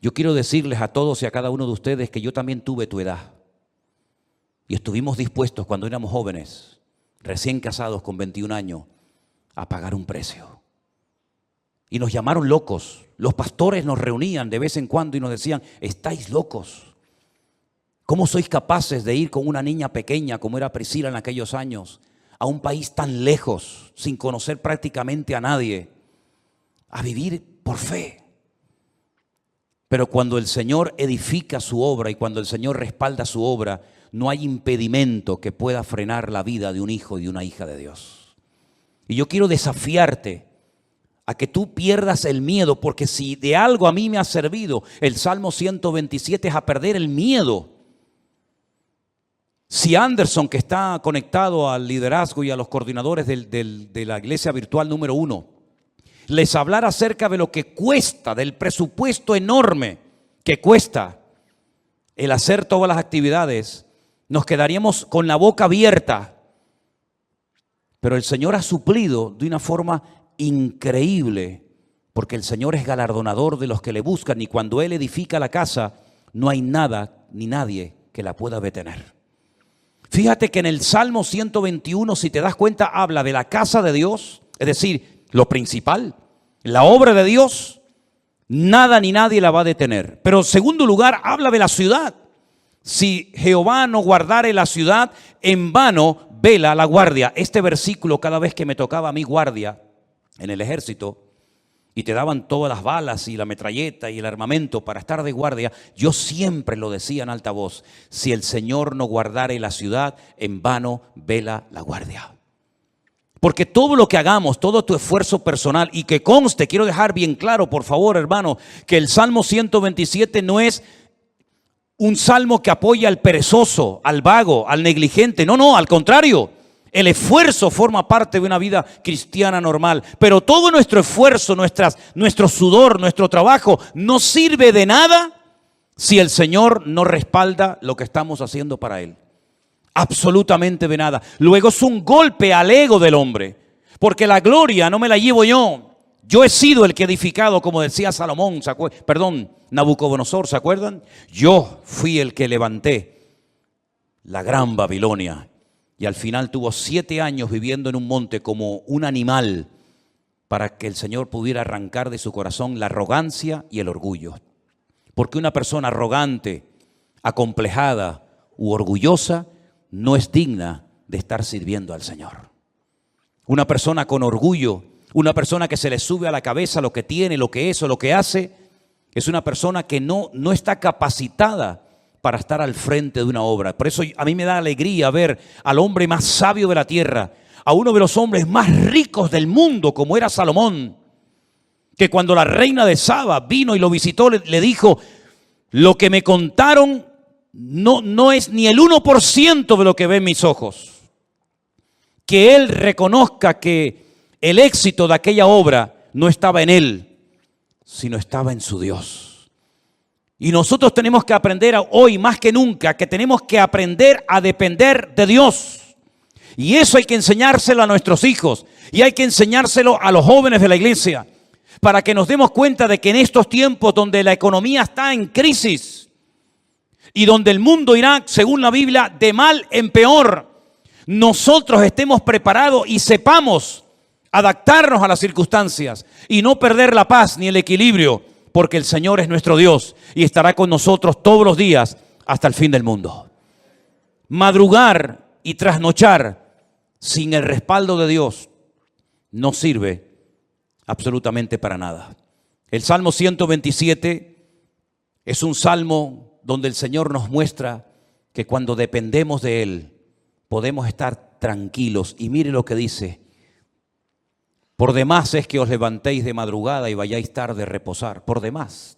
Yo quiero decirles a todos y a cada uno de ustedes que yo también tuve tu edad y estuvimos dispuestos cuando éramos jóvenes, recién casados con 21 años, a pagar un precio. Y nos llamaron locos. Los pastores nos reunían de vez en cuando y nos decían, estáis locos. ¿Cómo sois capaces de ir con una niña pequeña como era Priscila en aquellos años a un país tan lejos, sin conocer prácticamente a nadie, a vivir por fe? Pero cuando el Señor edifica su obra y cuando el Señor respalda su obra, no hay impedimento que pueda frenar la vida de un hijo y de una hija de Dios. Y yo quiero desafiarte a que tú pierdas el miedo, porque si de algo a mí me ha servido el Salmo 127 es a perder el miedo. Si Anderson, que está conectado al liderazgo y a los coordinadores de la iglesia virtual número 1, les hablara acerca de lo que cuesta, del presupuesto enorme que cuesta el hacer todas las actividades, nos quedaríamos con la boca abierta. Pero el Señor ha suplido de una forma increíble, porque el Señor es galardonador de los que le buscan y cuando Él edifica la casa, no hay nada ni nadie que la pueda detener. Fíjate que en el Salmo 121, si te das cuenta, habla de la casa de Dios, es decir, lo principal, la obra de Dios, nada ni nadie la va a detener. Pero en segundo lugar, habla de la ciudad. Si Jehová no guardare la ciudad, en vano vela la guardia. Este versículo, cada vez que me tocaba a mí guardia en el ejército y te daban todas las balas y la metralleta y el armamento para estar de guardia, yo siempre lo decía en alta voz: si el Señor no guardare la ciudad, en vano vela la guardia. Porque todo lo que hagamos, todo tu esfuerzo personal, y que conste, quiero dejar bien claro, por favor, hermano, que el Salmo 127 no es un salmo que apoya al perezoso, al vago, al negligente. No, al contrario. El esfuerzo forma parte de una vida cristiana normal. Pero todo nuestro esfuerzo, nuestro sudor, nuestro trabajo no sirve de nada si el Señor no respalda lo que estamos haciendo para Él? Absolutamente de nada. Luego es un golpe al ego del hombre, porque la gloria no me la llevo yo. Yo he sido el que he edificado, como decía Salomón, Nabucodonosor, ¿se acuerdan? Yo fui el que levanté la gran Babilonia. Y al final tuvo 7 años viviendo en un monte como un animal, para que el Señor pudiera arrancar de su corazón la arrogancia y el orgullo. Porque una persona arrogante, acomplejada u orgullosa no es digna de estar sirviendo al Señor. Una persona con orgullo, una persona que se le sube a la cabeza lo que tiene, lo que es o lo que hace, es una persona que no está capacitada para estar al frente de una obra. Por eso a mí me da alegría ver al hombre más sabio de la tierra, a uno de los hombres más ricos del mundo, como era Salomón, que cuando la reina de Saba vino y lo visitó, le dijo: lo que me contaron no es ni el 1% de lo que ven mis ojos. Que él reconozca que el éxito de aquella obra no estaba en él, sino estaba en su Dios. Y nosotros tenemos que aprender hoy más que nunca que tenemos que aprender a depender de Dios. Y eso hay que enseñárselo a nuestros hijos y hay que enseñárselo a los jóvenes de la iglesia, para que nos demos cuenta de que en estos tiempos donde la economía está en crisis y donde el mundo irá, según la Biblia, de mal en peor, nosotros estemos preparados y sepamos adaptarnos a las circunstancias y no perder la paz ni el equilibrio, porque el Señor es nuestro Dios y estará con nosotros todos los días hasta el fin del mundo. Madrugar y trasnochar sin el respaldo de Dios no sirve absolutamente para nada. El Salmo 127 es un salmo donde el Señor nos muestra que cuando dependemos de Él podemos estar tranquilos. Y mire lo que dice: por demás es que os levantéis de madrugada y vayáis tarde a reposar, por demás.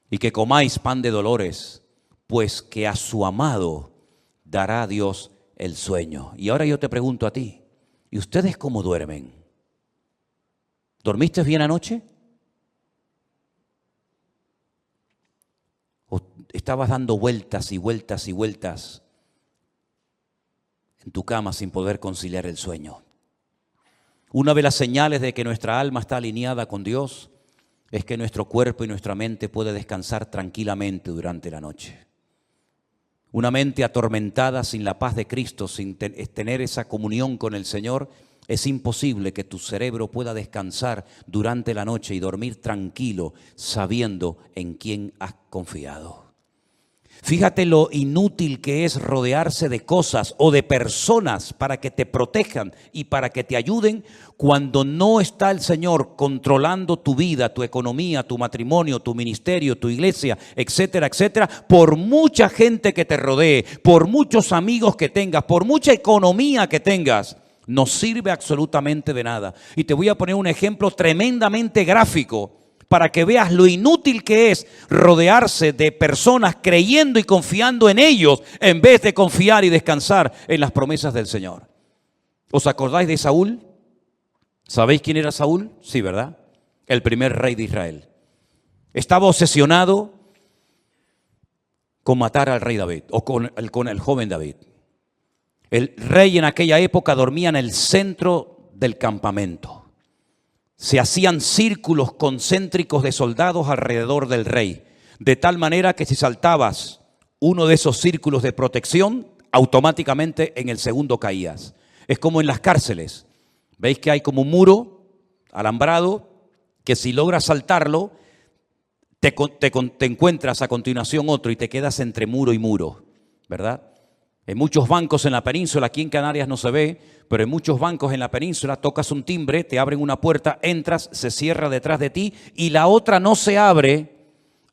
Y que comáis pan de dolores, pues que a su amado dará Dios el sueño. Y ahora yo te pregunto a ti, ¿y ustedes cómo duermen? ¿Dormiste bien anoche? ¿O estabas dando vueltas y vueltas y vueltas en tu cama sin poder conciliar el sueño? Una de las señales de que nuestra alma está alineada con Dios es que nuestro cuerpo y nuestra mente puede descansar tranquilamente durante la noche. Una mente atormentada sin la paz de Cristo, sin tener esa comunión con el Señor, es imposible que tu cerebro pueda descansar durante la noche y dormir tranquilo sabiendo en quién has confiado. Fíjate lo inútil que es rodearse de cosas o de personas para que te protejan y para que te ayuden cuando no está el Señor controlando tu vida, tu economía, tu matrimonio, tu ministerio, tu iglesia, etcétera, etcétera. Por mucha gente que te rodee, por muchos amigos que tengas, por mucha economía que tengas, no sirve absolutamente de nada. Y te voy a poner un ejemplo tremendamente gráfico para que veas lo inútil que es rodearse de personas creyendo y confiando en ellos en vez de confiar y descansar en las promesas del Señor. ¿Os acordáis de Saúl? ¿Sabéis quién era Saúl? Sí, ¿verdad? El primer rey de Israel. Estaba obsesionado con matar al rey David o con el joven David. El rey en aquella época dormía en el centro del campamento. Se hacían círculos concéntricos de soldados alrededor del rey, de tal manera que si saltabas uno de esos círculos de protección, automáticamente en el segundo caías. Es como en las cárceles. ¿Veis que hay como un muro alambrado que si logras saltarlo, te encuentras a continuación otro y te quedas entre muro y muro, ¿verdad? En muchos bancos en la península, aquí en Canarias no se ve, pero en muchos bancos en la península tocas un timbre, te abren una puerta, entras, se cierra detrás de ti y la otra no se abre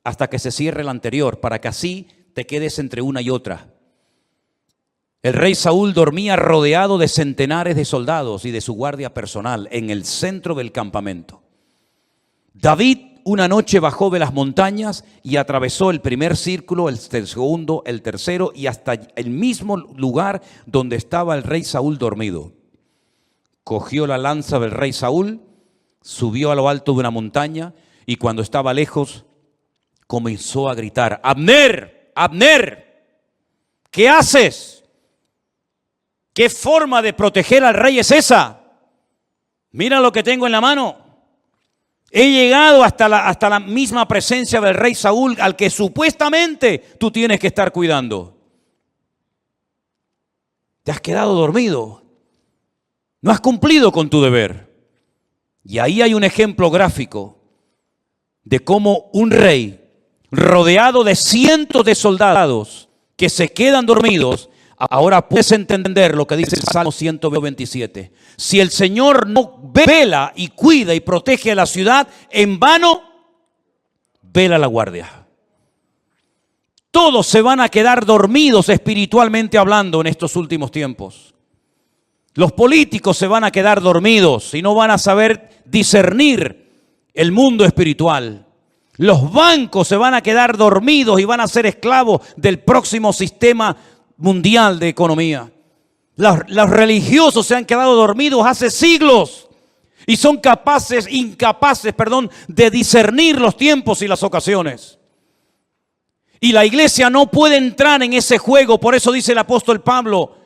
hasta que se cierre la anterior, para que así te quedes entre una y otra. El rey Saúl dormía rodeado de centenares de soldados y de su guardia personal en el centro del campamento. David una noche bajó de las montañas y atravesó el primer círculo, el segundo, el tercero y hasta el mismo lugar donde estaba el rey Saúl dormido. Cogió la lanza del rey Saúl, subió a lo alto de una montaña y cuando estaba lejos comenzó a gritar: Abner, Abner, ¿qué haces? ¿Qué forma de proteger al rey es esa? Mira lo que tengo en la mano. He llegado hasta la misma presencia del rey Saúl, al que supuestamente tú tienes que estar cuidando. Te has quedado dormido. No has cumplido con tu deber. Y ahí hay un ejemplo gráfico de cómo un rey rodeado de cientos de soldados que se quedan dormidos. Ahora puedes entender lo que dice el Salmo 127. Si el Señor no vela y cuida y protege a la ciudad, en vano vela la guardia. Todos se van a quedar dormidos espiritualmente hablando en estos últimos tiempos. Los políticos se van a quedar dormidos y no van a saber discernir el mundo espiritual. Los bancos se van a quedar dormidos y van a ser esclavos del próximo sistema mundial de economía. Los religiosos se han quedado dormidos hace siglos y son incapaces de discernir los tiempos y las ocasiones. Y la iglesia no puede entrar en ese juego. Por eso dice el apóstol Pablo: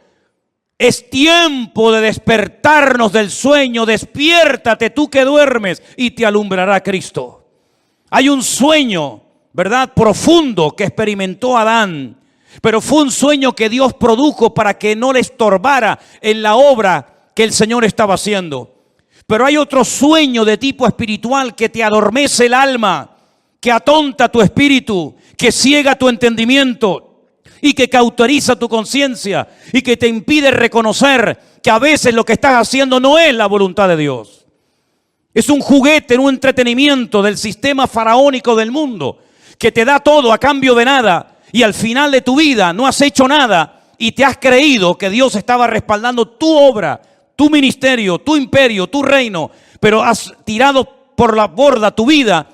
es tiempo de despertarnos del sueño. Despiértate tú que duermes y te alumbrará Cristo. Hay un sueño, ¿verdad?, profundo que experimentó Adán. Pero fue un sueño que Dios produjo para que no le estorbara en la obra que el Señor estaba haciendo. Pero hay otro sueño de tipo espiritual que te adormece el alma, que atonta tu espíritu, que ciega tu entendimiento y que cauteriza tu conciencia y que te impide reconocer que a veces lo que estás haciendo no es la voluntad de Dios. Es un juguete, un entretenimiento del sistema faraónico del mundo que te da todo a cambio de nada. Y al final de tu vida no has hecho nada y te has creído que Dios estaba respaldando tu obra, tu ministerio, tu imperio, tu reino, pero has tirado por la borda tu vida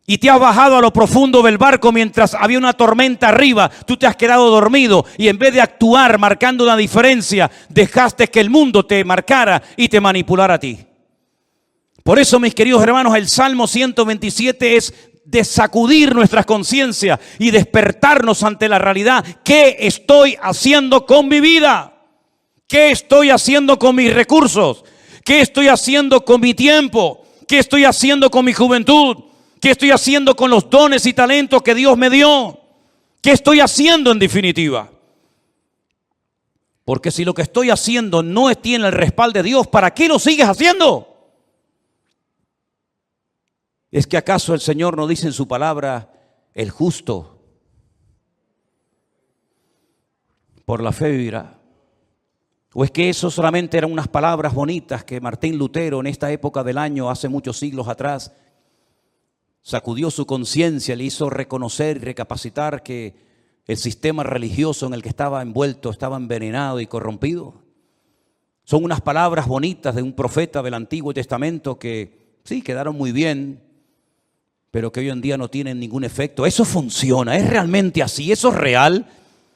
y te has bajado a lo profundo del barco mientras había una tormenta arriba. Tú te has quedado dormido y en vez de actuar marcando una diferencia, dejaste que el mundo te marcara y te manipulara a ti. Por eso, mis queridos hermanos, el Salmo 127 es de sacudir nuestras conciencias y despertarnos ante la realidad. ¿Qué estoy haciendo con mi vida? ¿Qué estoy haciendo con mis recursos? ¿Qué estoy haciendo con mi tiempo? ¿Qué estoy haciendo con mi juventud? ¿Qué estoy haciendo con los dones y talentos que Dios me dio? ¿Qué estoy haciendo en definitiva? Porque si lo que estoy haciendo no tiene el respaldo de Dios, ¿para qué lo sigues haciendo? ¿Es que acaso el Señor no dice en su palabra: el justo por la fe vivirá? ¿O es que eso solamente eran unas palabras bonitas que Martín Lutero en esta época del año, hace muchos siglos atrás, sacudió su conciencia, le hizo reconocer y recapacitar que el sistema religioso en el que estaba envuelto estaba envenenado y corrompido? Son unas palabras bonitas de un profeta del Antiguo Testamento que sí quedaron muy bien, pero que hoy en día no tienen ningún efecto. Eso funciona, es realmente así, eso es real.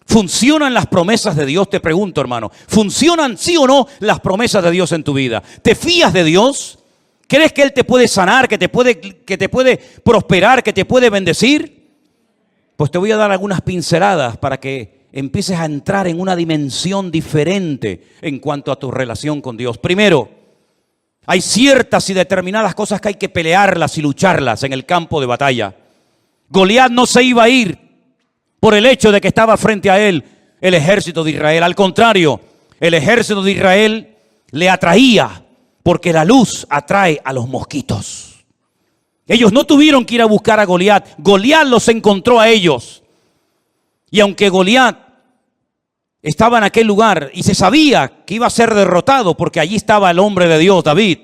¿Funcionan las promesas de Dios? Te pregunto, hermano. ¿Funcionan sí o no las promesas de Dios en tu vida? ¿Te fías de Dios? ¿Crees que Él te puede sanar, que te puede prosperar, que te puede bendecir? Pues te voy a dar algunas pinceladas para que empieces a entrar en una dimensión diferente en cuanto a tu relación con Dios. Primero, hay ciertas y determinadas cosas que hay que pelearlas y lucharlas en el campo de batalla. Goliat no se iba a ir por el hecho de que estaba frente a él el ejército de Israel. Al contrario, el ejército de Israel le atraía, porque la luz atrae a los mosquitos. Ellos no tuvieron que ir a buscar a Goliat. Goliat los encontró a ellos. Y aunque Goliat estaba en aquel lugar y se sabía que iba a ser derrotado porque allí estaba el hombre de Dios, David.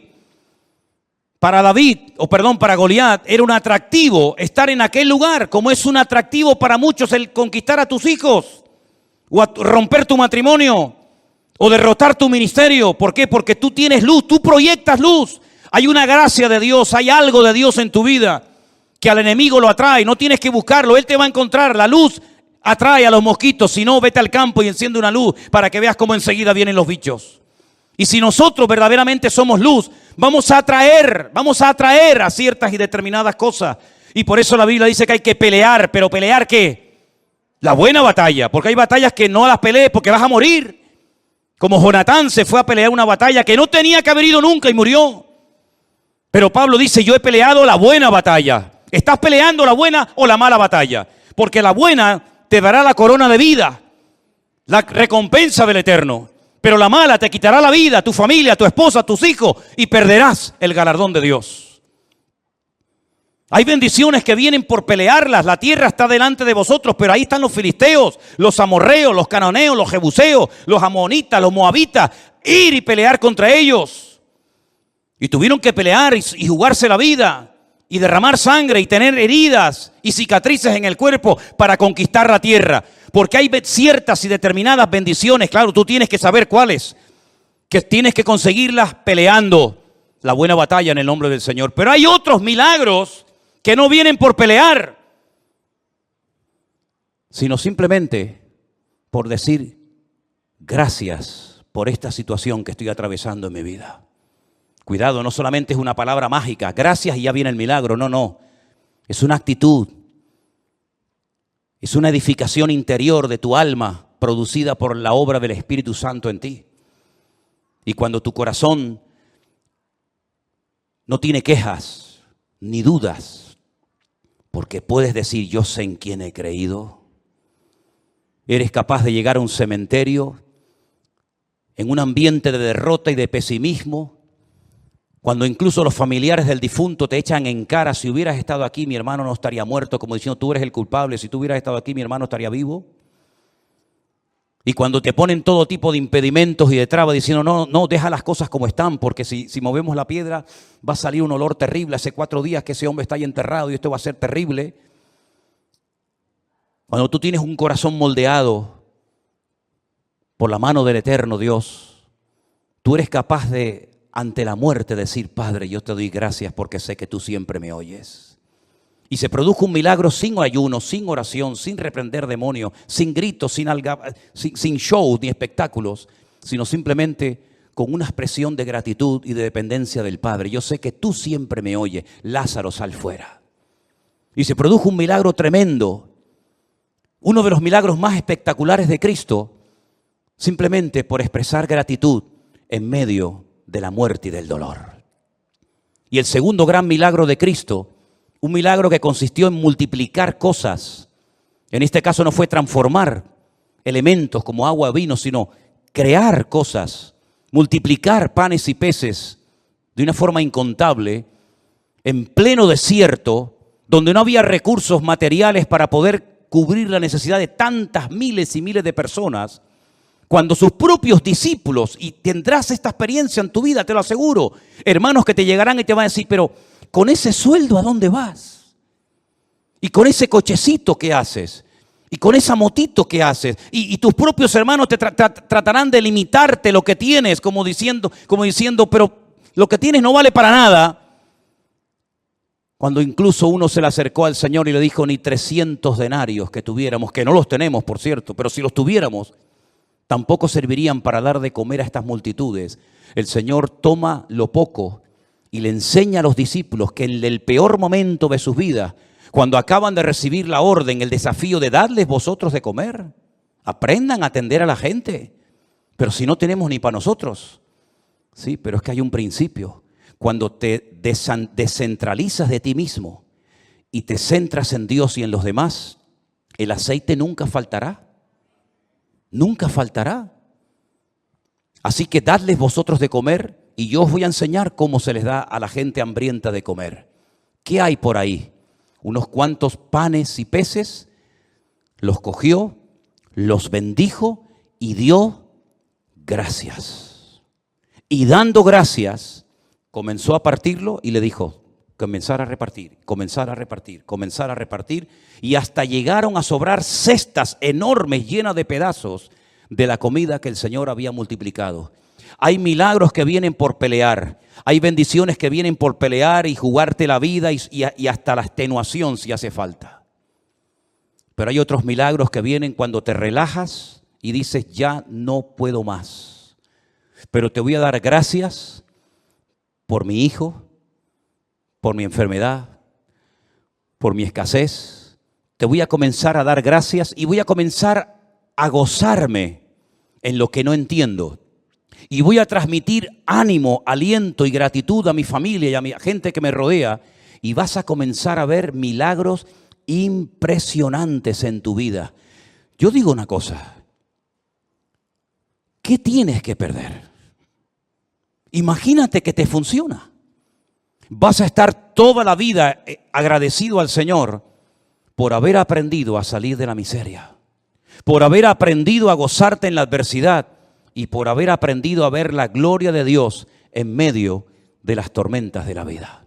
Para Goliat era un atractivo estar en aquel lugar, como es un atractivo para muchos el conquistar a tus hijos, o romper tu matrimonio, o derrotar tu ministerio. ¿Por qué? Porque tú tienes luz, tú proyectas luz. Hay una gracia de Dios, hay algo de Dios en tu vida que al enemigo lo atrae. No tienes que buscarlo, él te va a encontrar. La luz atrae a los mosquitos. Si no, vete al campo y enciende una luz para que veas cómo enseguida vienen los bichos. Y si nosotros verdaderamente somos luz, vamos a atraer a ciertas y determinadas cosas. Y por eso la Biblia dice que hay que pelear, pero ¿pelear qué? La buena batalla, porque hay batallas que no las pelees porque vas a morir. Como Jonatán se fue a pelear una batalla que no tenía que haber ido nunca y murió. Pero Pablo dice, yo he peleado la buena batalla. ¿Estás peleando la buena o la mala batalla? Porque la buena te dará la corona de vida, la recompensa del Eterno. Pero la mala te quitará la vida, tu familia, tu esposa, tus hijos, y perderás el galardón de Dios. Hay bendiciones que vienen por pelearlas. La tierra está delante de vosotros, pero ahí están los filisteos, los amorreos, los cananeos, los jebuseos, los amonitas, los moabitas. Ir y pelear contra ellos. Y tuvieron que pelear y jugarse la vida y derramar sangre y tener heridas y cicatrices en el cuerpo para conquistar la tierra. Porque hay ciertas y determinadas bendiciones, claro, tú tienes que saber cuáles, que tienes que conseguirlas peleando la buena batalla en el nombre del Señor. Pero hay otros milagros que no vienen por pelear, sino simplemente por decir gracias por esta situación que estoy atravesando en mi vida. Cuidado, no solamente es una palabra mágica, gracias y ya viene el milagro, no. Es una actitud, es una edificación interior de tu alma producida por la obra del Espíritu Santo en ti. Y cuando tu corazón no tiene quejas ni dudas, porque puedes decir, yo sé en quién he creído. Eres capaz de llegar a un cementerio en un ambiente de derrota y de pesimismo, cuando incluso los familiares del difunto te echan en cara, si hubieras estado aquí mi hermano no estaría muerto, como diciendo tú eres el culpable, si tú hubieras estado aquí mi hermano estaría vivo. Y cuando te ponen todo tipo de impedimentos y de trabas diciendo no, deja las cosas como están, porque si movemos la piedra va a salir un olor terrible. Hace 4 días que ese hombre está ahí enterrado y esto va a ser terrible. Cuando tú tienes un corazón moldeado por la mano del eterno Dios, tú eres capaz de, ante la muerte, decir, Padre, yo te doy gracias porque sé que tú siempre me oyes. Y se produjo un milagro sin ayuno, sin oración, sin reprender demonios, sin gritos, sin shows ni espectáculos, sino simplemente con una expresión de gratitud y de dependencia del Padre. Yo sé que tú siempre me oyes. Lázaro, sal fuera. Y se produjo un milagro tremendo, uno de los milagros más espectaculares de Cristo, simplemente por expresar gratitud en medio de la muerte y del dolor. Y el segundo gran milagro de Cristo, un milagro que consistió en multiplicar cosas. En este caso no fue transformar elementos como agua o vino, sino crear cosas, multiplicar panes y peces de una forma incontable, en pleno desierto, donde no había recursos materiales para poder cubrir la necesidad de tantas miles y miles de personas. Cuando sus propios discípulos, y tendrás esta experiencia en tu vida, te lo aseguro, hermanos que te llegarán y te van a decir, pero con ese sueldo, ¿a dónde vas? Y con ese cochecito, ¿qué haces? Y con esa motito, ¿qué haces? Y tus propios hermanos te tratarán de limitarte lo que tienes, como diciendo, pero lo que tienes no vale para nada. Cuando incluso uno se le acercó al Señor y le dijo, ni 300 denarios que tuviéramos, que no los tenemos, por cierto, pero si los tuviéramos, tampoco servirían para dar de comer a estas multitudes. El Señor toma lo poco y le enseña a los discípulos que en el peor momento de sus vidas, cuando acaban de recibir la orden, el desafío de darles vosotros de comer, aprendan a atender a la gente. Pero si no tenemos ni para nosotros. Sí, pero es que hay un principio. Cuando te descentralizas de ti mismo y te centras en Dios y en los demás, el aceite nunca faltará. Nunca faltará. Así que dadles vosotros de comer y yo os voy a enseñar cómo se les da a la gente hambrienta de comer. ¿Qué hay por ahí? Unos cuantos panes y peces, los cogió, los bendijo y dio gracias. Y dando gracias, comenzó a partirlo y le dijo, comenzar a repartir, comenzar a repartir, comenzar a repartir, y hasta llegaron a sobrar cestas enormes llenas de pedazos de la comida que el Señor había multiplicado. Hay milagros que vienen por pelear, hay bendiciones que vienen por pelear y jugarte la vida y hasta la extenuación si hace falta. Pero hay otros milagros que vienen cuando te relajas y dices, ya no puedo más. Pero te voy a dar gracias por mi hijo, por mi enfermedad, por mi escasez, te voy a comenzar a dar gracias y voy a comenzar a gozarme en lo que no entiendo. Y voy a transmitir ánimo, aliento y gratitud a mi familia y a mi gente que me rodea. Y vas a comenzar a ver milagros impresionantes en tu vida. Yo digo una cosa. ¿Qué tienes que perder? Imagínate que te funciona. Vas a estar toda la vida agradecido al Señor por haber aprendido a salir de la miseria, por haber aprendido a gozarte en la adversidad y por haber aprendido a ver la gloria de Dios en medio de las tormentas de la vida.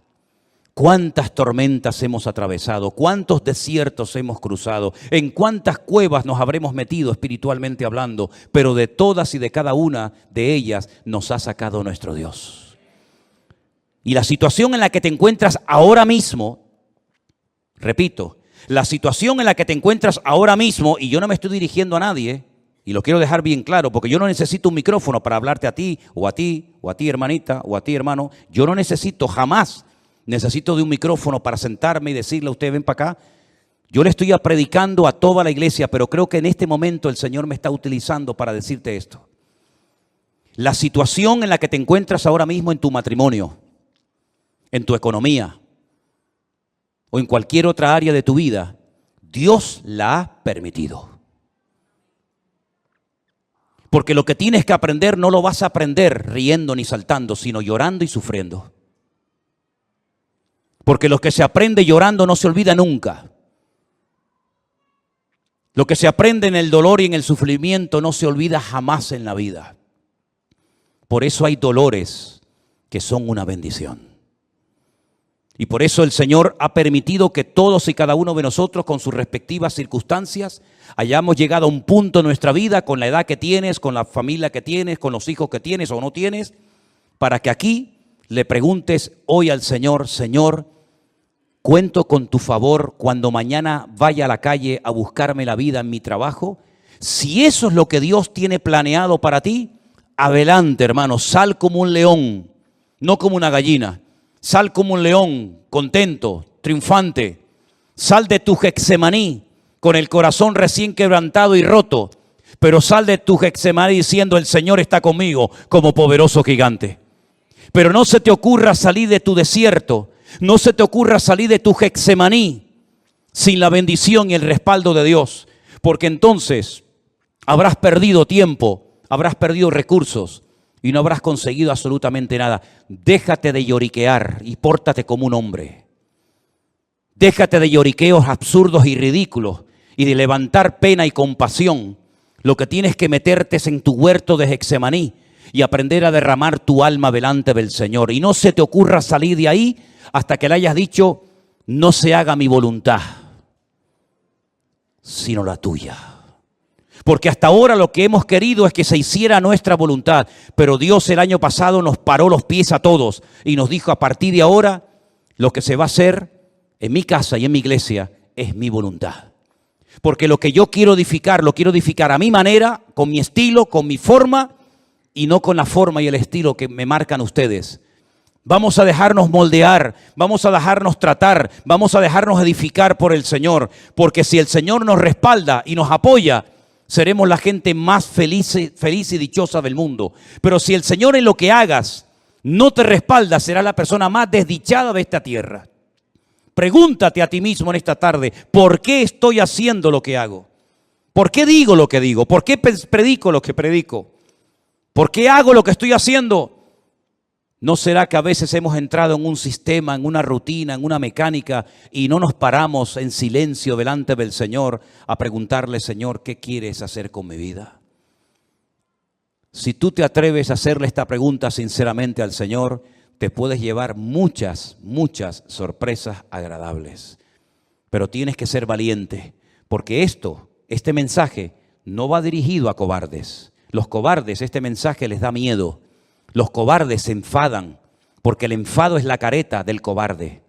¿Cuántas tormentas hemos atravesado? ¿Cuántos desiertos hemos cruzado? ¿En cuántas cuevas nos habremos metido espiritualmente hablando? Pero de todas y de cada una de ellas nos ha sacado nuestro Dios. Y la situación en la que te encuentras ahora mismo, repito, la situación en la que te encuentras ahora mismo, y yo no me estoy dirigiendo a nadie, y lo quiero dejar bien claro, porque yo no necesito un micrófono para hablarte a ti, o a ti, o a ti hermanita, o a ti hermano. Yo no necesito, jamás necesito de un micrófono para sentarme y decirle a usted, ven para acá. Yo le estoy predicando a toda la iglesia, pero creo que en este momento el Señor me está utilizando para decirte esto. La situación en la que te encuentras ahora mismo en tu matrimonio, en tu economía, o en cualquier otra área de tu vida, Dios la ha permitido. Porque lo que tienes que aprender no lo vas a aprender riendo ni saltando, sino llorando y sufriendo. Porque lo que se aprende llorando no se olvida nunca. Lo que se aprende en el dolor y en el sufrimiento no se olvida jamás en la vida. Por eso hay dolores que son una bendición. Y por eso el Señor ha permitido que todos y cada uno de nosotros, con sus respectivas circunstancias, hayamos llegado a un punto en nuestra vida, con la edad que tienes, con la familia que tienes, con los hijos que tienes o no tienes, para que aquí le preguntes hoy al Señor, Señor, cuento con tu favor cuando mañana vaya a la calle a buscarme la vida en mi trabajo. Si eso es lo que Dios tiene planeado para ti, adelante, hermano, sal como un león, no como una gallina. Sal como un león, contento, triunfante. Sal de tu Getsemaní con el corazón recién quebrantado y roto. Pero sal de tu Getsemaní diciendo, el Señor está conmigo como poderoso gigante. Pero no se te ocurra salir de tu desierto. No se te ocurra salir de tu Getsemaní sin la bendición y el respaldo de Dios. Porque entonces habrás perdido tiempo, habrás perdido recursos. Y no habrás conseguido absolutamente nada. Déjate de lloriquear y pórtate como un hombre. Déjate de lloriqueos absurdos y ridículos y de levantar pena y compasión. Lo que tienes que meterte es en tu huerto de Getsemaní y aprender a derramar tu alma delante del Señor. Y no se te ocurra salir de ahí hasta que le hayas dicho, no se haga mi voluntad, sino la tuya. Porque hasta ahora lo que hemos querido es que se hiciera nuestra voluntad. Pero Dios el año pasado nos paró los pies a todos y nos dijo, a partir de ahora, lo que se va a hacer en mi casa y en mi iglesia es mi voluntad. Porque lo que yo quiero edificar, lo quiero edificar a mi manera, con mi estilo, con mi forma, y no con la forma y el estilo que me marcan ustedes. Vamos a dejarnos moldear, vamos a dejarnos tratar, vamos a dejarnos edificar por el Señor. Porque si el Señor nos respalda y nos apoya, seremos la gente más feliz y dichosa del mundo. Pero si el Señor en lo que hagas no te respalda, serás la persona más desdichada de esta tierra. Pregúntate a ti mismo en esta tarde, ¿por qué estoy haciendo lo que hago? ¿Por qué digo lo que digo? ¿Por qué predico lo que predico? ¿Por qué hago lo que estoy haciendo? ¿No será que a veces hemos entrado en un sistema, en una rutina, en una mecánica y no nos paramos en silencio delante del Señor a preguntarle, Señor, ¿qué quieres hacer con mi vida? Si tú te atreves a hacerle esta pregunta sinceramente al Señor, te puedes llevar muchas sorpresas agradables. Pero tienes que ser valiente, porque este mensaje no va dirigido a cobardes. Los cobardes, este mensaje les da miedo. Los cobardes se enfadan, porque el enfado es la careta del cobarde.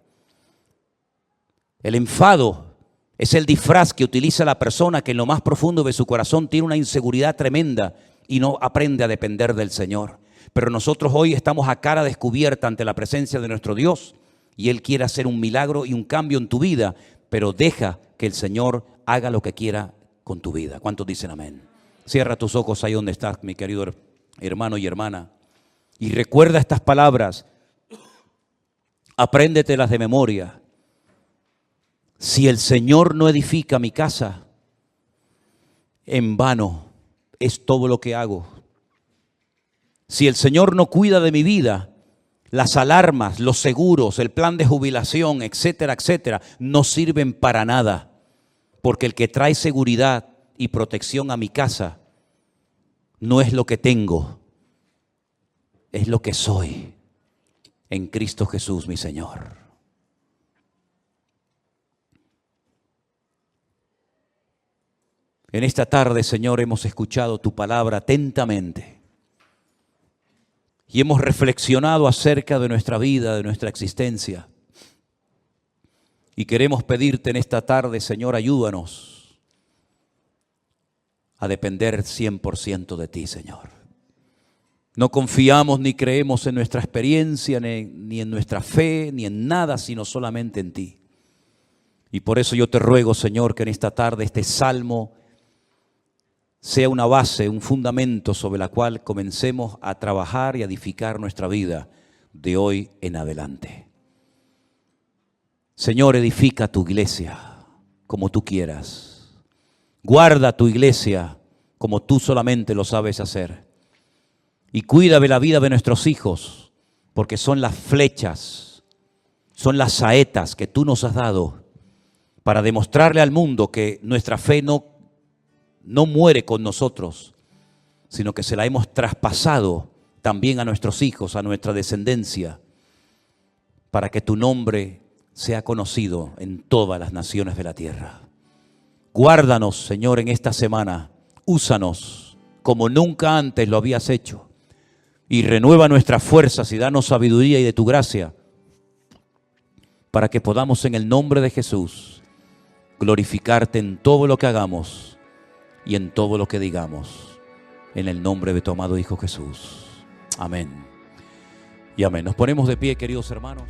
El enfado es el disfraz que utiliza la persona que en lo más profundo de su corazón tiene una inseguridad tremenda y no aprende a depender del Señor. Pero nosotros hoy estamos a cara descubierta ante la presencia de nuestro Dios y Él quiere hacer un milagro y un cambio en tu vida, pero deja que el Señor haga lo que quiera con tu vida. ¿Cuántos dicen amén? Cierra tus ojos ahí donde estás, mi querido hermano y hermana, y recuerda estas palabras, apréndetelas de memoria. Si el Señor no edifica mi casa, en vano es todo lo que hago. Si el Señor no cuida de mi vida, las alarmas, los seguros, el plan de jubilación, etcétera, etcétera, no sirven para nada. Porque el que trae seguridad y protección a mi casa no es lo que tengo, es lo que soy en Cristo Jesús, mi Señor. En esta tarde, Señor, hemos escuchado tu palabra atentamente y hemos reflexionado acerca de nuestra vida, de nuestra existencia. Y queremos pedirte en esta tarde, Señor, ayúdanos a depender 100% de ti, Señor. No confiamos ni creemos en nuestra experiencia, ni en nuestra fe, ni en nada, sino solamente en ti. Y por eso yo te ruego, Señor, que en esta tarde este salmo sea una base, un fundamento sobre la cual comencemos a trabajar y a edificar nuestra vida de hoy en adelante. Señor, edifica tu iglesia como tú quieras. Guarda tu iglesia como tú solamente lo sabes hacer. Y cuida de la vida de nuestros hijos, porque son las flechas, son las saetas que tú nos has dado para demostrarle al mundo que nuestra fe no muere con nosotros, sino que se la hemos traspasado también a nuestros hijos, a nuestra descendencia, para que tu nombre sea conocido en todas las naciones de la tierra. Guárdanos, Señor, en esta semana. Úsanos como nunca antes lo habías hecho. Y renueva nuestras fuerzas y danos sabiduría y de tu gracia, para que podamos en el nombre de Jesús glorificarte en todo lo que hagamos y en todo lo que digamos. En el nombre de tu amado Hijo Jesús. Amén. Y amén. Nos ponemos de pie, queridos hermanos.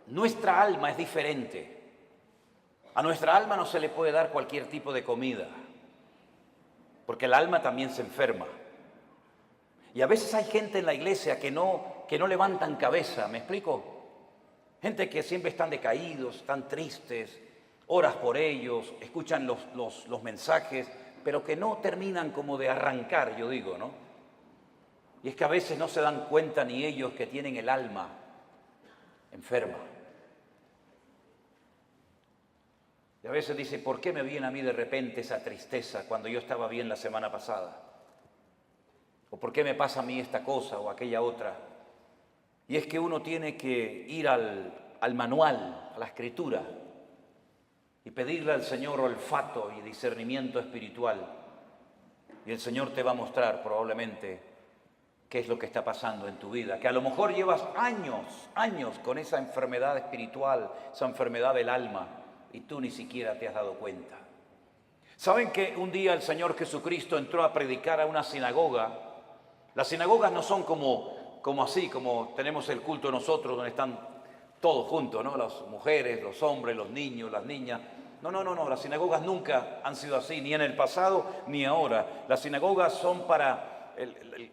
nuestra alma es diferente. A nuestra alma no se le puede dar cualquier tipo de comida, porque el alma también se enferma. Y a veces hay gente en la iglesia que no levantan cabeza, ¿me explico? Gente que siempre están decaídos, están tristes, oras por ellos, escuchan los mensajes, pero que no terminan como de arrancar, yo digo, ¿no? Y es que a veces no se dan cuenta ni ellos que tienen el alma enferma. Y a veces dice, ¿por qué me viene a mí de repente esa tristeza cuando yo estaba bien la semana pasada? ¿O por qué me pasa a mí esta cosa o aquella otra? Y es que uno tiene que ir al manual, a la escritura, y pedirle al Señor olfato y discernimiento espiritual. Y el Señor te va a mostrar probablemente qué es lo que está pasando en tu vida. Que a lo mejor llevas años con esa enfermedad espiritual, esa enfermedad del alma, y tú ni siquiera te has dado cuenta. ¿Saben que un día el Señor Jesucristo entró a predicar a una sinagoga? Las sinagogas no son como así, como tenemos el culto nosotros, donde están todos juntos, ¿no? Las mujeres, los hombres, los niños, las niñas. No, las sinagogas nunca han sido así, ni en el pasado ni ahora. Las sinagogas son para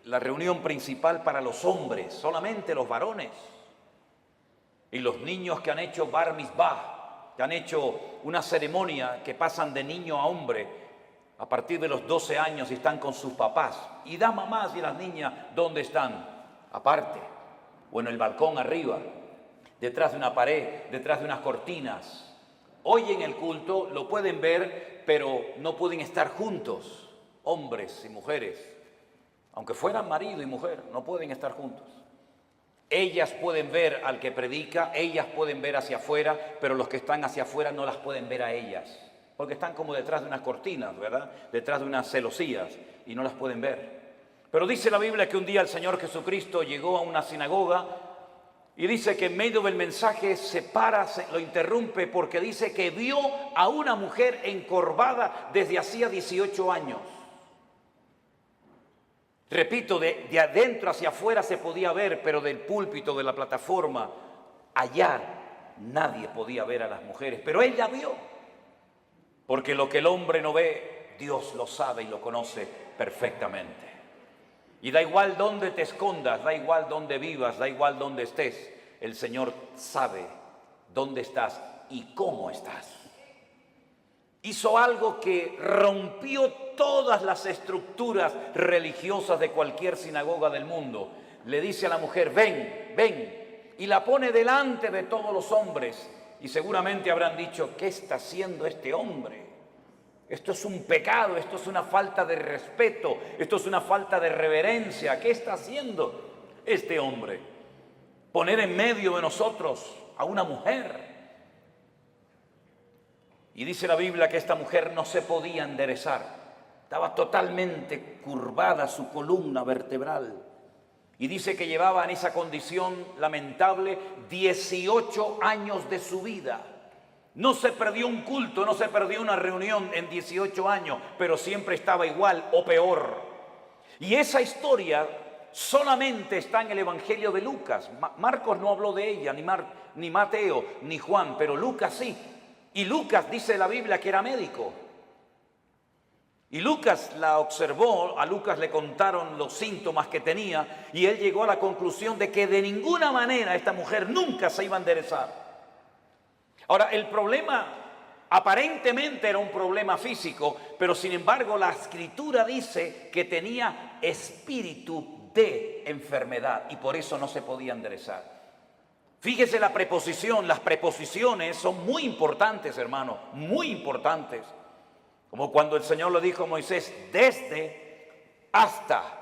la reunión principal para los hombres, solamente los varones. Y los niños que han hecho bar mitzvah, que han hecho una ceremonia que pasan de niño a hombre a partir de los 12 años y están con sus papás. Y las mamás y las niñas, ¿dónde están? Aparte, o en el balcón arriba, detrás de una pared, detrás de unas cortinas. Hoy en el culto lo pueden ver, pero no pueden estar juntos, hombres y mujeres. Aunque fueran marido y mujer, no pueden estar juntos. Ellas pueden ver al que predica, ellas pueden ver hacia afuera, pero los que están hacia afuera no las pueden ver a ellas, porque están como detrás de unas cortinas, ¿verdad? Detrás de unas celosías y no las pueden ver. Pero dice la Biblia que un día el Señor Jesucristo llegó a una sinagoga y dice que en medio del mensaje se para, lo interrumpe porque dice que vio a una mujer encorvada desde hacía 18 años. Repito, de adentro hacia afuera se podía ver, pero del púlpito, de la plataforma, allá nadie podía ver a las mujeres. Pero él la vio, porque lo que el hombre no ve, Dios lo sabe y lo conoce perfectamente. Y da igual dónde te escondas, da igual dónde vivas, da igual dónde estés, el Señor sabe dónde estás y cómo estás. Hizo algo que rompió todas las estructuras religiosas de cualquier sinagoga del mundo. Le dice a la mujer, ven, y la pone delante de todos los hombres. Y seguramente habrán dicho, ¿qué está haciendo este hombre? Esto es un pecado, esto es una falta de respeto, esto es una falta de reverencia. ¿Qué está haciendo este hombre? Poner en medio de nosotros a una mujer. Y dice la Biblia que esta mujer no se podía enderezar. Estaba totalmente curvada su columna vertebral. Y dice que llevaba en esa condición lamentable 18 años de su vida. No se perdió un culto, no se perdió una reunión en 18 años, pero siempre estaba igual o peor. Y esa historia solamente está en el Evangelio de Lucas. Marcos no habló de ella, ni Mateo, ni Juan, pero Lucas sí. Y Lucas dice la Biblia que era médico. Y Lucas la observó, a Lucas le contaron los síntomas que tenía y él llegó a la conclusión de que de ninguna manera esta mujer nunca se iba a enderezar. Ahora, el problema aparentemente era un problema físico, pero sin embargo la Escritura dice que tenía espíritu de enfermedad y por eso no se podía enderezar. Fíjese la preposición, las preposiciones son muy importantes, hermano, muy importantes. Como cuando el Señor le dijo a Moisés, desde hasta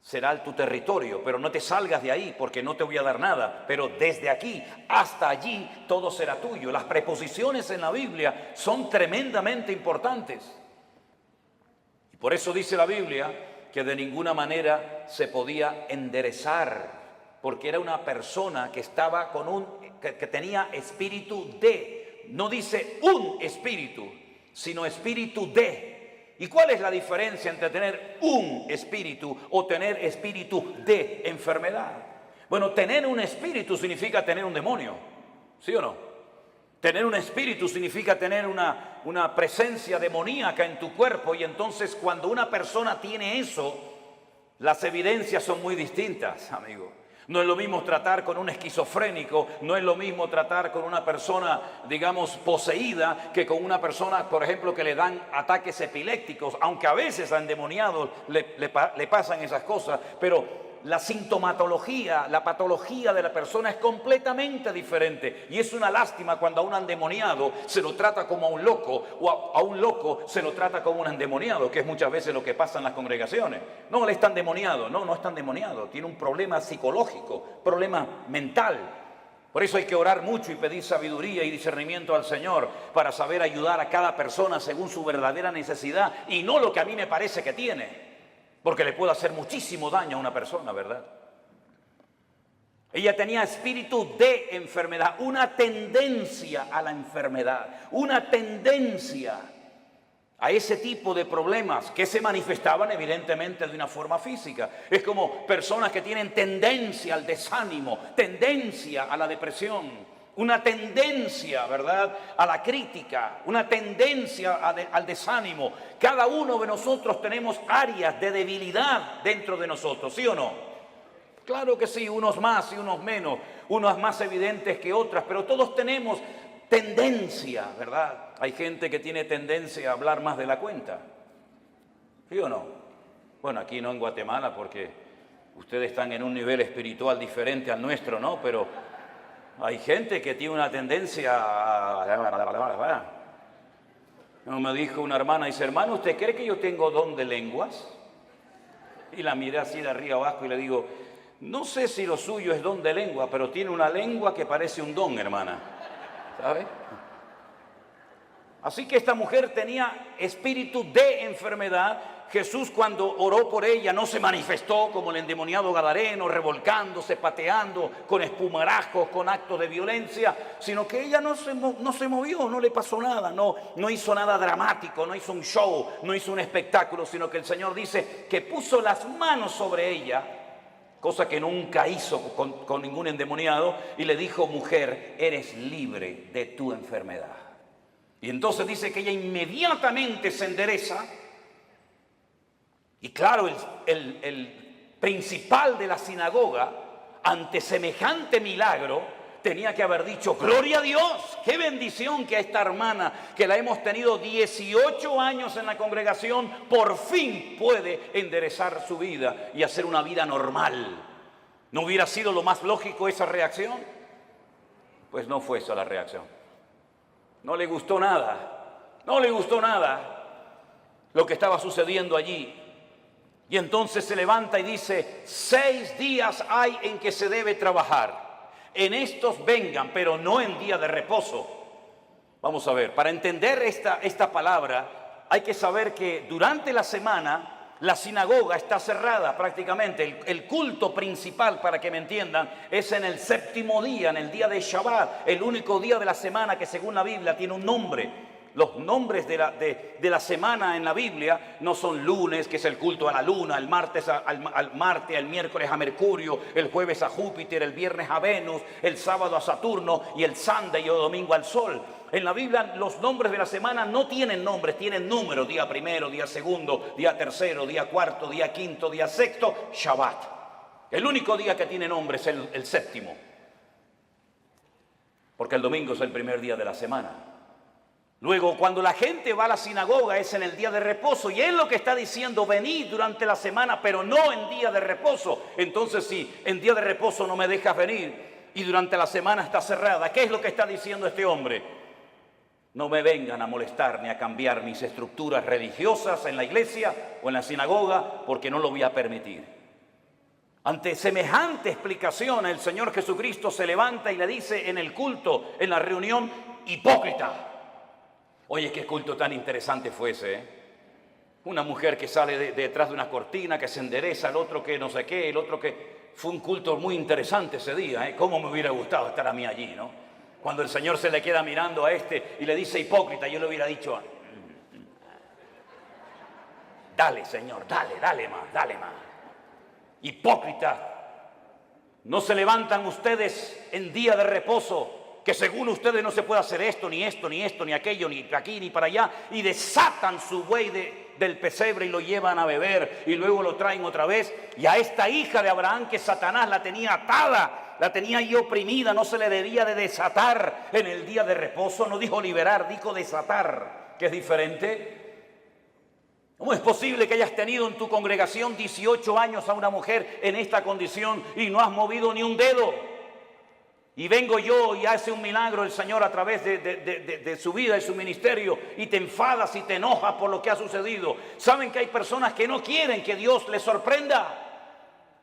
será tu territorio, pero no te salgas de ahí porque no te voy a dar nada, pero desde aquí hasta allí todo será tuyo. Las preposiciones en la Biblia son tremendamente importantes. Y por eso dice la Biblia que de ninguna manera se podía enderezar, porque era una persona que estaba que tenía espíritu de, no dice un espíritu, sino espíritu de. ¿Y cuál es la diferencia entre tener un espíritu o tener espíritu de enfermedad? Bueno, tener un espíritu significa tener un demonio, ¿sí o no? Tener un espíritu significa tener una presencia demoníaca en tu cuerpo, y entonces cuando una persona tiene eso, las evidencias son muy distintas, amigo. No es lo mismo tratar con un esquizofrénico, no es lo mismo tratar con una persona, digamos, poseída, que con una persona, por ejemplo, que le dan ataques epilépticos, aunque a veces a endemoniados le pasan esas cosas, pero la sintomatología, la patología de la persona es completamente diferente, y es una lástima cuando a un endemoniado se lo trata como a un loco, o a un loco se lo trata como un endemoniado, que es muchas veces lo que pasa en las congregaciones. No, él está endemoniado. No está endemoniado, tiene un problema psicológico, problema mental. Por eso hay que orar mucho y pedir sabiduría y discernimiento al Señor para saber ayudar a cada persona según su verdadera necesidad, y no lo que a mí me parece que tiene. Porque le puede hacer muchísimo daño a una persona, ¿verdad? Ella tenía espíritu de enfermedad, una tendencia a la enfermedad, una tendencia a ese tipo de problemas que se manifestaban evidentemente de una forma física. Es como personas que tienen tendencia al desánimo, tendencia a la depresión, una tendencia, ¿verdad?, a la crítica, una tendencia al desánimo. Cada uno de nosotros tenemos áreas de debilidad dentro de nosotros, ¿sí o no? Claro que sí, unos más y unos menos, unos más evidentes que otras, pero todos tenemos tendencia, ¿verdad? Hay gente que tiene tendencia a hablar más de la cuenta, ¿sí o no? Bueno, aquí no en Guatemala, porque ustedes están en un nivel espiritual diferente al nuestro, ¿no? Pero hay gente que tiene una tendencia a... Me dijo una hermana, dice: hermano, ¿usted cree que yo tengo don de lenguas? Y la miré así de arriba abajo y le digo: no sé si lo suyo es don de lengua, pero tiene una lengua que parece un don, hermana. ¿Sabe? Así que esta mujer tenía espíritu de enfermedad. Jesús, cuando oró por ella, no se manifestó como el endemoniado gadareno, revolcándose, pateando, con espumarajos, con actos de violencia, sino que ella no se movió, no le pasó nada, no hizo nada dramático, no hizo un show, no hizo un espectáculo, sino que el Señor dice que puso las manos sobre ella, cosa que nunca hizo con ningún endemoniado, y le dijo: mujer, eres libre de tu enfermedad. Y entonces dice que ella inmediatamente se endereza. Y claro, el principal de la sinagoga, ante semejante milagro, tenía que haber dicho: gloria a Dios, qué bendición que a esta hermana, que la hemos tenido 18 años en la congregación, por fin puede enderezar su vida y hacer una vida normal. ¿No hubiera sido lo más lógico esa reacción? Pues no fue esa la reacción. No le gustó nada, lo que estaba sucediendo allí. Y entonces se levanta y dice: 6 días hay en que se debe trabajar. En estos vengan, pero no en día de reposo. Vamos a ver, para entender esta palabra hay que saber que durante la semana la sinagoga está cerrada prácticamente. El culto principal, para que me entiendan, es en el 7º día, en el día de Shabbat, el único día de la semana que según la Biblia tiene un nombre. Los nombres de la semana en la Biblia no son lunes, que es el culto a la luna, el martes al Marte, el miércoles a Mercurio, el jueves a Júpiter, el viernes a Venus, el sábado a Saturno y el Sunday o domingo al Sol. En la Biblia los nombres de la semana no tienen nombres, tienen números: día primero, día segundo, día tercero, día cuarto, día quinto, día sexto, Shabbat. El único día que tiene nombre es el 7º, porque el domingo es el primer día de la semana. Luego, cuando la gente va a la sinagoga es en el día de reposo, y él lo que está diciendo: venid durante la semana, pero no en día de reposo. Entonces, si en día de reposo no me dejas venir y durante la semana está cerrada, ¿qué es lo que está diciendo este hombre? No me vengan a molestar ni a cambiar mis estructuras religiosas en la iglesia o en la sinagoga, porque no lo voy a permitir. Ante semejante explicación, el Señor Jesucristo se levanta y le dice en el culto, en la reunión: hipócrita. Oye, qué culto tan interesante fue ese, ¿eh? Una mujer que sale detrás de una cortina, que se endereza, el otro que no sé qué, el otro que... Fue un culto muy interesante ese día, ¿eh? Cómo me hubiera gustado estar a mí allí, ¿no? Cuando el Señor se le queda mirando a este y le dice hipócrita, yo le hubiera dicho: dale, Señor, dale más. Hipócrita. No se levantan ustedes en día de reposo, que según ustedes no se puede hacer esto, ni esto, ni esto, ni aquello, ni aquí, ni para allá, y desatan su buey del pesebre y lo llevan a beber, y luego lo traen otra vez. Y a esta hija de Abraham, que Satanás la tenía atada, la tenía ahí oprimida, no se le debía de desatar en el día de reposo. No dijo liberar, dijo desatar, que es diferente. ¿Cómo es posible que hayas tenido en tu congregación 18 años a una mujer en esta condición y no has movido ni un dedo? Y vengo yo y hace un milagro el Señor a través de su vida y su ministerio, y te enfadas y te enojas por lo que ha sucedido. ¿Saben que hay personas que no quieren que Dios les sorprenda?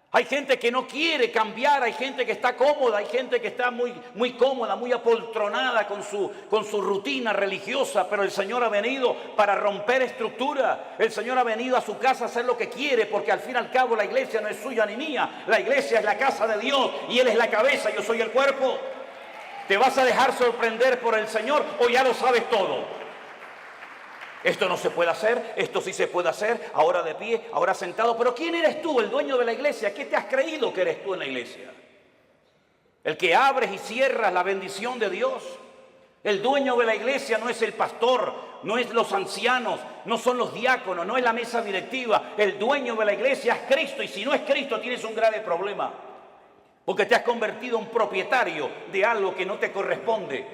Hay gente que no quiere cambiar, hay gente que está cómoda, hay gente que está muy cómoda, muy apoltronada con su rutina religiosa, pero el Señor ha venido para romper estructura. El Señor ha venido a su casa a hacer lo que quiere, porque al fin y al cabo la iglesia no es suya ni mía. La iglesia es la casa de Dios y Él es la cabeza, yo soy el cuerpo. ¿Te vas a dejar sorprender por el Señor o ya lo sabes todo? Esto no se puede hacer, esto sí se puede hacer, ahora de pie, ahora sentado. Pero ¿quién eres tú, el dueño de la iglesia? ¿Qué te has creído que eres tú en la iglesia? El que abres y cierras la bendición de Dios. El dueño de la iglesia no es el pastor, no es los ancianos, no son los diáconos, no es la mesa directiva. El dueño de la iglesia es Cristo, y si no es Cristo tienes un grave problema, porque te has convertido en propietario de algo que no te corresponde.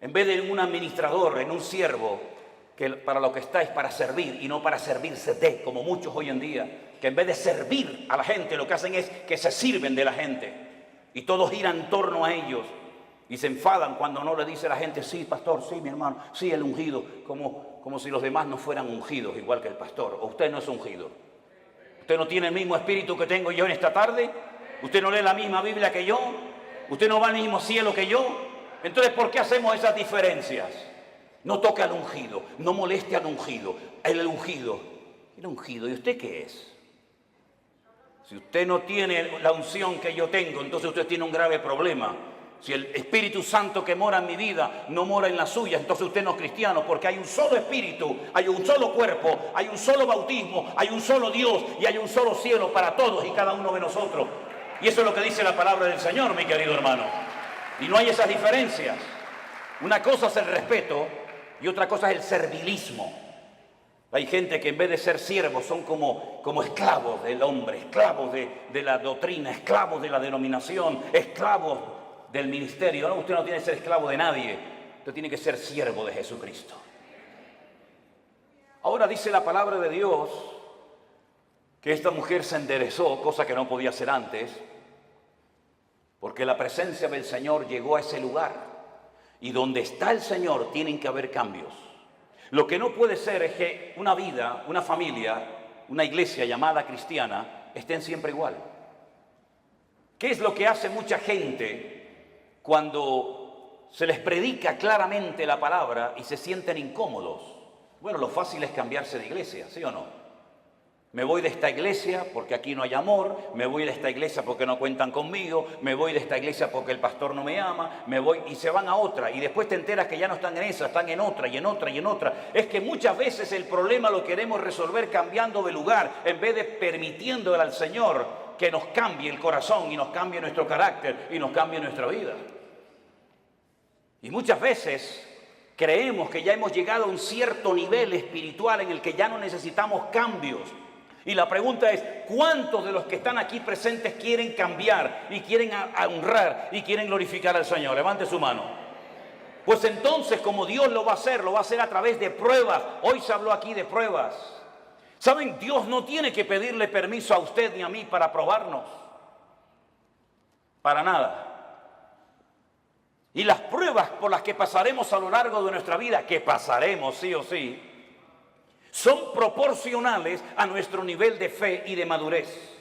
En vez de un administrador, en un siervo, que para lo que está es para servir y no para servirse de, como muchos hoy en día, que en vez de servir a la gente lo que hacen es que se sirven de la gente y todo gira en torno a ellos y se enfadan cuando no le dice la gente: sí, pastor, sí, mi hermano, sí, el ungido, como si los demás no fueran ungidos igual que el pastor. ¿O usted no es ungido? ¿Usted no tiene el mismo espíritu que tengo yo en esta tarde? ¿Usted no lee la misma Biblia que yo? ¿Usted no va al mismo cielo que yo? Entonces, ¿por qué hacemos esas diferencias? No toque al ungido, no moleste al ungido. El ungido, ¿y usted qué es? Si usted no tiene la unción que yo tengo, entonces usted tiene un grave problema. Si el Espíritu Santo que mora en mi vida no mora en la suya, entonces usted no es cristiano, porque hay un solo Espíritu, hay un solo cuerpo, hay un solo bautismo, hay un solo Dios y hay un solo cielo para todos y cada uno de nosotros. Y eso es lo que dice la palabra del Señor, mi querido hermano. Y no hay esas diferencias. Una cosa es el respeto y otra cosa es el servilismo. Hay gente que en vez de ser siervos son como esclavos del hombre, esclavos de la doctrina, esclavos de la denominación, esclavos del ministerio. No, usted no tiene que ser esclavo de nadie, usted tiene que ser siervo de Jesucristo. Ahora dice la palabra de Dios que esta mujer se enderezó, cosa que no podía hacer antes, porque la presencia del Señor llegó a ese lugar. Y donde está el Señor tienen que haber cambios. Lo que no puede ser es que una vida, una familia, una iglesia llamada cristiana estén siempre igual. ¿Qué es lo que hace mucha gente cuando se les predica claramente la palabra y se sienten incómodos? Bueno, lo fácil es cambiarse de iglesia, ¿sí o no? Me voy de esta iglesia porque aquí no hay amor, me voy de esta iglesia porque no cuentan conmigo, me voy de esta iglesia porque el pastor no me ama, me voy y se van a otra, y después te enteras que ya no están en esa, están en otra y en otra y en otra. Es que muchas veces el problema lo queremos resolver cambiando de lugar, en vez de permitiéndole al Señor que nos cambie el corazón y nos cambie nuestro carácter y nos cambie nuestra vida. Y muchas veces creemos que ya hemos llegado a un cierto nivel espiritual en el que ya no necesitamos cambios. Y la pregunta es, ¿cuántos de los que están aquí presentes quieren cambiar y quieren honrar y quieren glorificar al Señor? Levante su mano. Pues entonces, como Dios lo va a hacer a través de pruebas. Hoy se habló aquí de pruebas. ¿Saben? Dios no tiene que pedirle permiso a usted ni a mí para probarnos. Para nada. Y las pruebas por las que pasaremos a lo largo de nuestra vida, que pasaremos sí o sí, son proporcionales a nuestro nivel de fe y de madurez.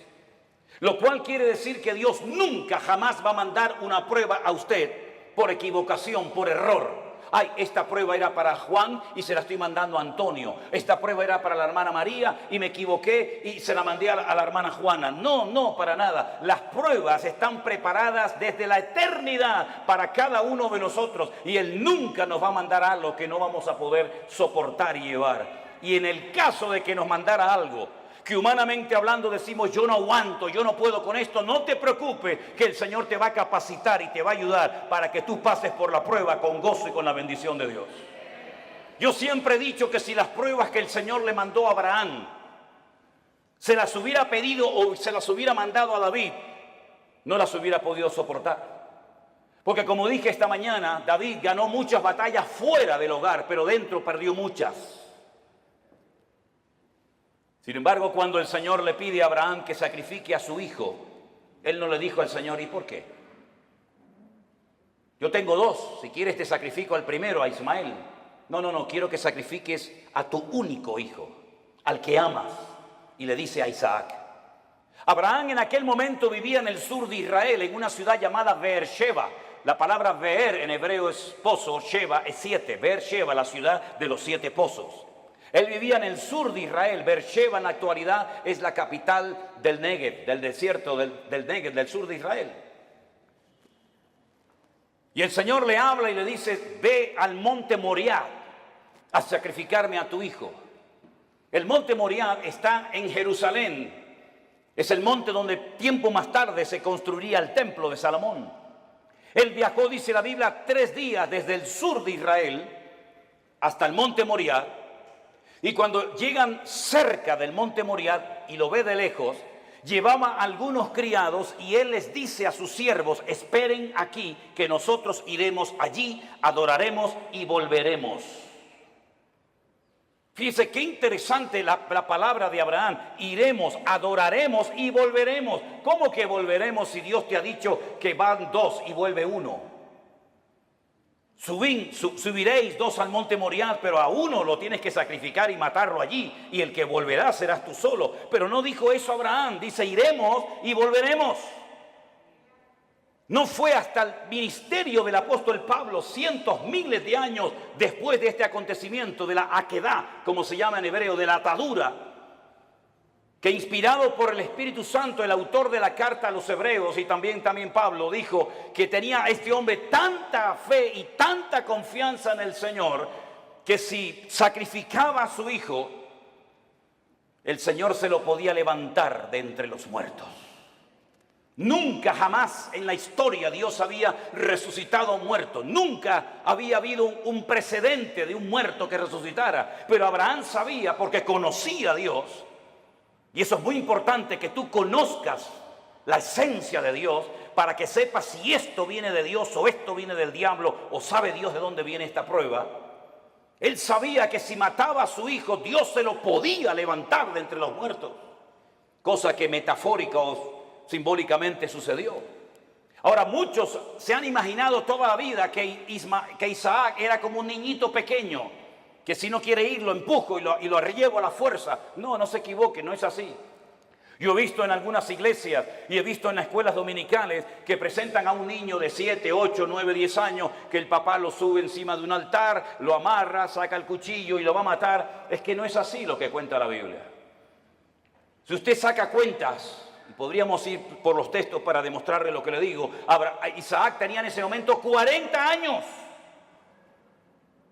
Lo cual quiere decir que Dios nunca jamás va a mandar una prueba a usted por equivocación, por error. Ay, esta prueba era para Juan y se la estoy mandando a Antonio. Esta prueba era para la hermana María y me equivoqué y se la mandé a la hermana Juana. No, para nada. Las pruebas están preparadas desde la eternidad para cada uno de nosotros. Y Él nunca nos va a mandar algo que no vamos a poder soportar y llevar. Y en el caso de que nos mandara algo que humanamente hablando decimos, yo no aguanto, yo no puedo con esto, no te preocupes, que el Señor te va a capacitar y te va a ayudar para que tú pases por la prueba con gozo y con la bendición de Dios. Yo siempre he dicho que si las pruebas que el Señor le mandó a Abraham se las hubiera pedido o se las hubiera mandado a David, no las hubiera podido soportar. Porque como dije esta mañana, David ganó muchas batallas fuera del hogar, pero dentro perdió muchas. Sin embargo, cuando el Señor le pide a Abraham que sacrifique a su hijo, él no le dijo al Señor, ¿y por qué? Yo tengo dos, si quieres te sacrifico al primero, a Ismael. No, quiero que sacrifiques a tu único hijo, al que amas. Y le dice a Isaac. Abraham en aquel momento vivía en el sur de Israel, en una ciudad llamada Beersheba. La palabra Beer en hebreo es pozo, Sheba es 7. Beersheba, la ciudad de los 7 pozos. Él vivía en el sur de Israel. Beersheba en la actualidad es la capital del Negev, del desierto del Negev, del sur de Israel. Y el Señor le habla y le dice, ve al monte Moriah a sacrificarme a tu hijo. El monte Moriah está en Jerusalén. Es el monte donde tiempo más tarde se construiría el templo de Salomón. Él viajó, dice la Biblia, 3 días desde el sur de Israel hasta el monte Moriah. Y cuando llegan cerca del monte Moriah y lo ve de lejos, llevaba a algunos criados y él les dice a sus siervos, esperen aquí que nosotros iremos allí, adoraremos y volveremos. Fíjese qué interesante la palabra de Abraham. Iremos, adoraremos y volveremos. ¿Cómo que volveremos si Dios te ha dicho que van 2 y vuelve 1? Subiréis 2 al monte Moriah, pero a uno lo tienes que sacrificar y matarlo allí. Y el que volverá serás tú solo. Pero no dijo eso Abraham. Dice, iremos y volveremos. No fue hasta el ministerio del apóstol Pablo, cientos, miles de años después de este acontecimiento, de la aquedá, como se llama en hebreo, de la atadura, que inspirado por el Espíritu Santo, el autor de la carta a los hebreos y también Pablo dijo que tenía este hombre tanta fe y tanta confianza en el Señor, que si sacrificaba a su hijo, el Señor se lo podía levantar de entre los muertos. Nunca jamás en la historia Dios había resucitado a un muerto. Nunca había habido un precedente de un muerto que resucitara. Pero Abraham sabía, porque conocía a Dios. Y eso es muy importante, que tú conozcas la esencia de Dios para que sepas si esto viene de Dios o esto viene del diablo o sabe Dios de dónde viene esta prueba. Él sabía que si mataba a su hijo, Dios se lo podía levantar de entre los muertos. Cosa que metafórica o simbólicamente sucedió. Ahora, muchos se han imaginado toda la vida que Isaac era como un niñito pequeño, que si no quiere ir lo empujo y lo llevo a la fuerza. No se equivoque, no es así. Yo he visto en algunas iglesias y he visto en las escuelas dominicales que presentan a un niño de 7, 8, 9, 10 años, que el papá lo sube encima de un altar, lo amarra, saca el cuchillo y lo va a matar. Es que no es así lo que cuenta la Biblia. Si usted saca cuentas, podríamos ir por los textos para demostrarle lo que le digo. Isaac tenía en ese momento 40 años.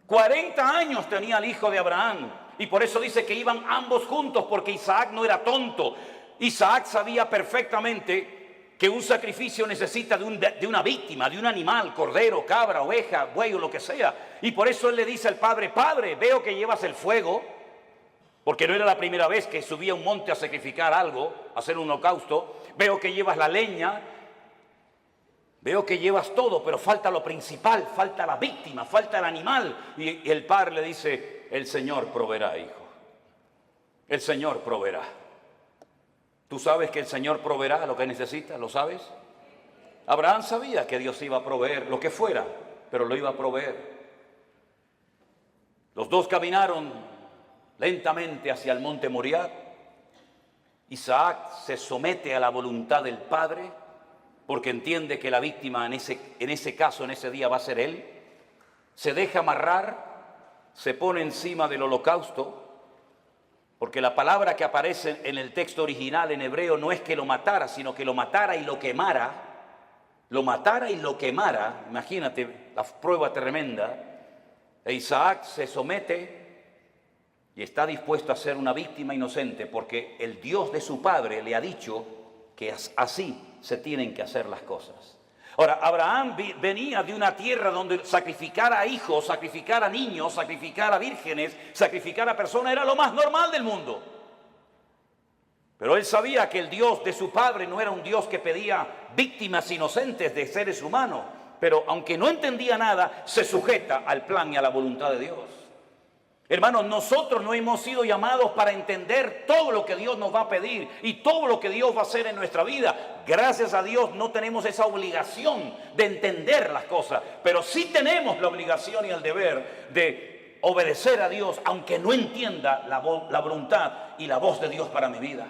40 años tenía el hijo de Abraham. Y por eso dice que iban ambos juntos, porque Isaac no era tonto. Isaac sabía perfectamente que un sacrificio necesita de una víctima, de un animal, cordero, cabra, oveja, buey o lo que sea. Y por eso él le dice al padre, padre, veo que llevas el fuego. Porque no era la primera vez que subía a un monte a sacrificar algo, a hacer un holocausto. Veo que llevas la leña, veo que llevas todo, pero falta lo principal, falta la víctima, falta el animal. Y el padre le dice, el Señor proveerá, hijo. El Señor proveerá. ¿Tú sabes que el Señor proveerá lo que necesitas? ¿Lo sabes? Abraham sabía que Dios iba a proveer lo que fuera, pero lo iba a proveer. Los dos caminaron lentamente hacia el monte Moriah. Isaac se somete a la voluntad del padre porque entiende que la víctima en ese caso, en ese día, va a ser él. Se deja amarrar, se pone encima del holocausto, porque la palabra que aparece en el texto original en hebreo no es que lo matara, sino que lo matara y lo quemara. Lo matara y lo quemara. Imagínate la prueba tremenda. E Isaac se somete y está dispuesto a ser una víctima inocente porque el Dios de su padre le ha dicho que así se tienen que hacer las cosas. Ahora, Abraham venía de una tierra donde sacrificar a hijos, sacrificar a niños, sacrificar a vírgenes, sacrificar a personas era lo más normal del mundo. Pero él sabía que el Dios de su padre no era un Dios que pedía víctimas inocentes de seres humanos. Pero aunque no entendía nada, se sujeta al plan y a la voluntad de Dios. Hermanos, nosotros no hemos sido llamados para entender todo lo que Dios nos va a pedir y todo lo que Dios va a hacer en nuestra vida. Gracias a Dios no tenemos esa obligación de entender las cosas, pero sí tenemos la obligación y el deber de obedecer a Dios, aunque no entienda la voluntad y la voz de Dios para mi vida.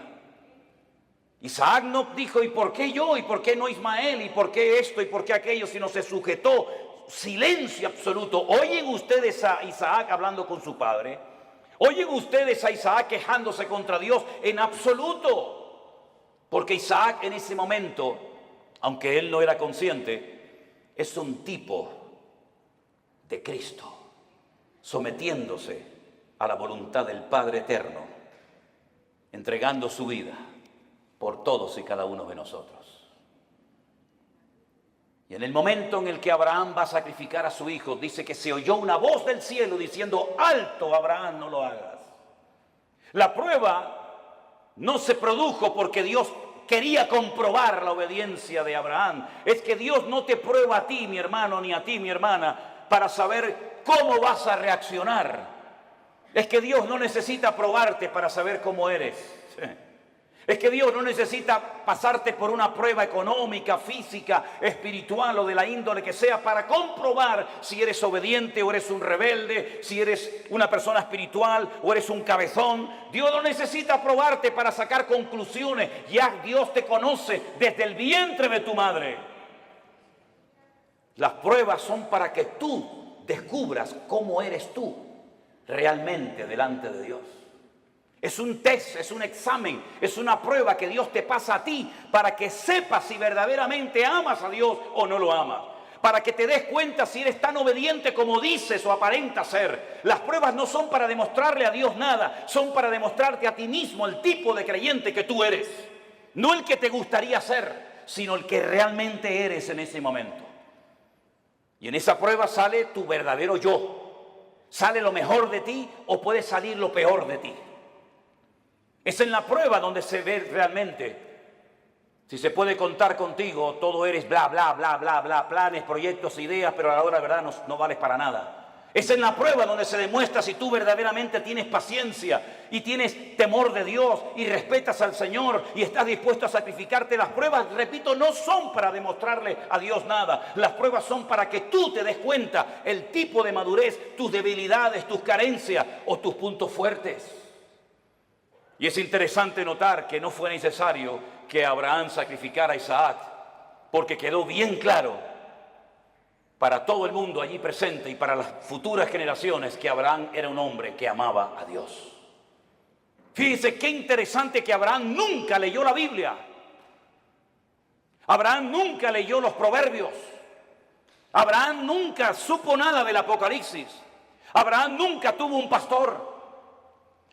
Isaac no dijo, ¿y por qué yo? ¿Y por qué no Ismael? ¿Y por qué esto? ¿Y por qué aquello? Sino se sujetó. Silencio absoluto. ¿Oyen ustedes a Isaac hablando con su padre? ¿Oyen ustedes a Isaac quejándose contra Dios? En absoluto. Porque Isaac en ese momento, aunque él no era consciente, es un tipo de Cristo, sometiéndose a la voluntad del Padre eterno, entregando su vida por todos y cada uno de nosotros. Y en el momento en el que Abraham va a sacrificar a su hijo, dice que se oyó una voz del cielo diciendo, alto Abraham, no lo hagas. La prueba no se produjo porque Dios quería comprobar la obediencia de Abraham. Es que Dios no te prueba a ti, mi hermano, ni a ti, mi hermana, para saber cómo vas a reaccionar. Es que Dios no necesita probarte para saber cómo eres. Es que Dios no necesita pasarte por una prueba económica, física, espiritual o de la índole que sea para comprobar si eres obediente o eres un rebelde, si eres una persona espiritual o eres un cabezón. Dios no necesita probarte para sacar conclusiones. Ya Dios te conoce desde el vientre de tu madre. Las pruebas son para que tú descubras cómo eres tú realmente delante de Dios. Es un test, es un examen, es una prueba que Dios te pasa a ti para que sepas si verdaderamente amas a Dios o no lo amas. Para que te des cuenta si eres tan obediente como dices o aparentas ser. Las pruebas no son para demostrarle a Dios nada, son para demostrarte a ti mismo el tipo de creyente que tú eres. No el que te gustaría ser, sino el que realmente eres en ese momento. Y en esa prueba sale tu verdadero yo. Sale lo mejor de ti o puede salir lo peor de ti. Es en la prueba donde se ve realmente si se puede contar contigo. Todo eres bla, bla, bla, bla, bla, planes, proyectos, ideas, pero a la hora de verdad no vales para nada. Es en la prueba donde se demuestra si tú verdaderamente tienes paciencia y tienes temor de Dios y respetas al Señor y estás dispuesto a sacrificarte. Las pruebas, repito, no son para demostrarle a Dios nada. Las pruebas son para que tú te des cuenta el tipo de madurez, tus debilidades, tus carencias o tus puntos fuertes. Y es interesante notar que no fue necesario que Abraham sacrificara a Isaac, porque quedó bien claro para todo el mundo allí presente y para las futuras generaciones que Abraham era un hombre que amaba a Dios. Fíjense qué interesante que Abraham nunca leyó la Biblia. Abraham nunca leyó los Proverbios. Abraham nunca supo nada del Apocalipsis. Abraham nunca tuvo un pastor.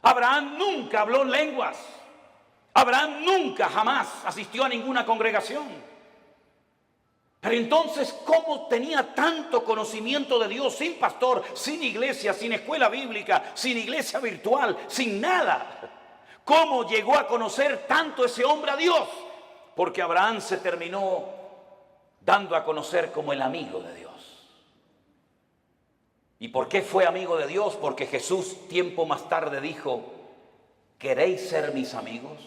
Abraham nunca habló en lenguas. Abraham nunca, jamás asistió a ninguna congregación. Pero entonces, ¿cómo tenía tanto conocimiento de Dios sin pastor, sin iglesia, sin escuela bíblica, sin iglesia virtual, sin nada? ¿Cómo llegó a conocer tanto ese hombre a Dios? Porque Abraham se terminó dando a conocer como el amigo de Dios. ¿Y por qué fue amigo de Dios? Porque Jesús tiempo más tarde dijo, ¿queréis ser mis amigos?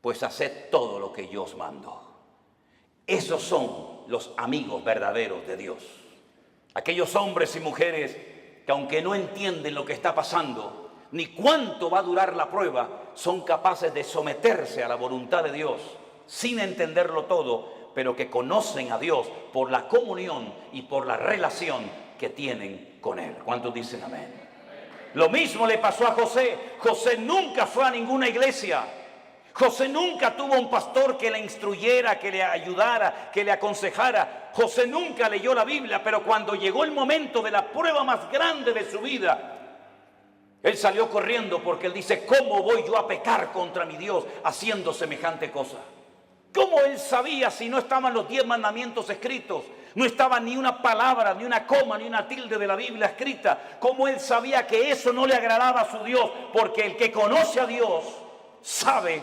Pues haced todo lo que yo os mando. Esos son los amigos verdaderos de Dios. Aquellos hombres y mujeres que aunque no entienden lo que está pasando, ni cuánto va a durar la prueba, son capaces de someterse a la voluntad de Dios sin entenderlo todo, pero que conocen a Dios por la comunión y por la relación que tienen con Él. ¿Cuántos dicen amén? Lo mismo le pasó a José. José nunca fue a ninguna iglesia. José nunca tuvo un pastor que le instruyera, que le ayudara, que le aconsejara. José nunca leyó la Biblia, pero cuando llegó el momento de la prueba más grande de su vida, Él salió corriendo porque él dice, ¿cómo voy yo a pecar contra mi Dios haciendo semejante cosa? ¿Cómo él sabía si no estaban los 10 mandamientos escritos? No estaba ni una palabra, ni una coma, ni una tilde de la Biblia escrita. ¿Cómo él sabía que eso no le agradaba a su Dios? Porque el que conoce a Dios sabe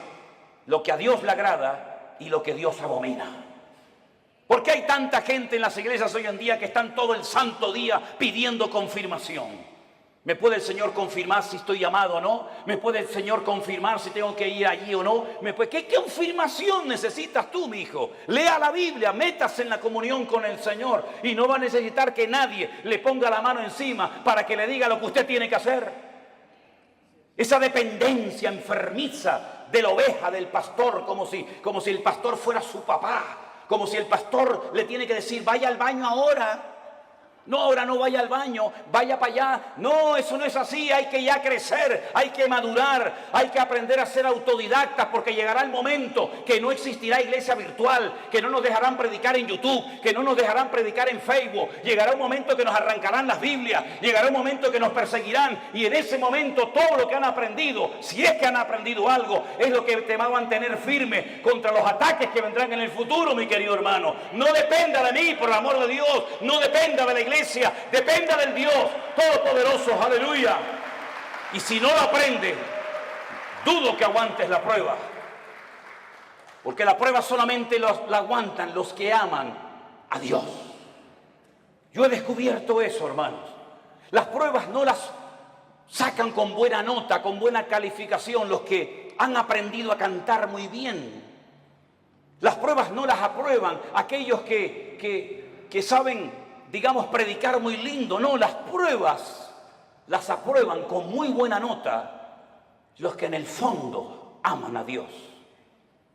lo que a Dios le agrada y lo que Dios abomina. ¿Por qué hay tanta gente en las iglesias hoy en día que están todo el santo día pidiendo confirmación? ¿Me puede el Señor confirmar si estoy llamado o no? ¿Me puede el Señor confirmar si tengo que ir allí o no? ¿Qué confirmación necesitas tú, mi hijo? Lea la Biblia, métase en la comunión con el Señor y no va a necesitar que nadie le ponga la mano encima para que le diga lo que usted tiene que hacer. Esa dependencia enfermiza de la oveja, del pastor, como si el pastor fuera su papá, como si el pastor le tiene que decir, vaya al baño ahora. No, ahora no vaya al baño, vaya para allá. No, eso no es así, hay que ya crecer, hay que madurar, hay que aprender a ser autodidactas, porque llegará el momento que no existirá iglesia virtual, que no nos dejarán predicar en YouTube, que no nos dejarán predicar en Facebook. Llegará un momento que nos arrancarán las Biblias, llegará un momento que nos perseguirán, y en ese momento todo lo que han aprendido, si es que han aprendido algo, es lo que te va a mantener firme contra los ataques que vendrán en el futuro, mi querido hermano. No dependa de mí, por el amor de Dios, no dependa de la iglesia, dependa del Dios Todopoderoso, aleluya. Y si no lo aprende, dudo que aguantes la prueba, porque la prueba solamente la aguantan los que aman a Dios. Yo he descubierto eso, hermanos. Las pruebas no las sacan con buena nota, con buena calificación los que han aprendido a cantar muy bien. Las pruebas no las aprueban aquellos que saben, digamos, predicar muy lindo. No, las pruebas las aprueban con muy buena nota los que en el fondo aman a Dios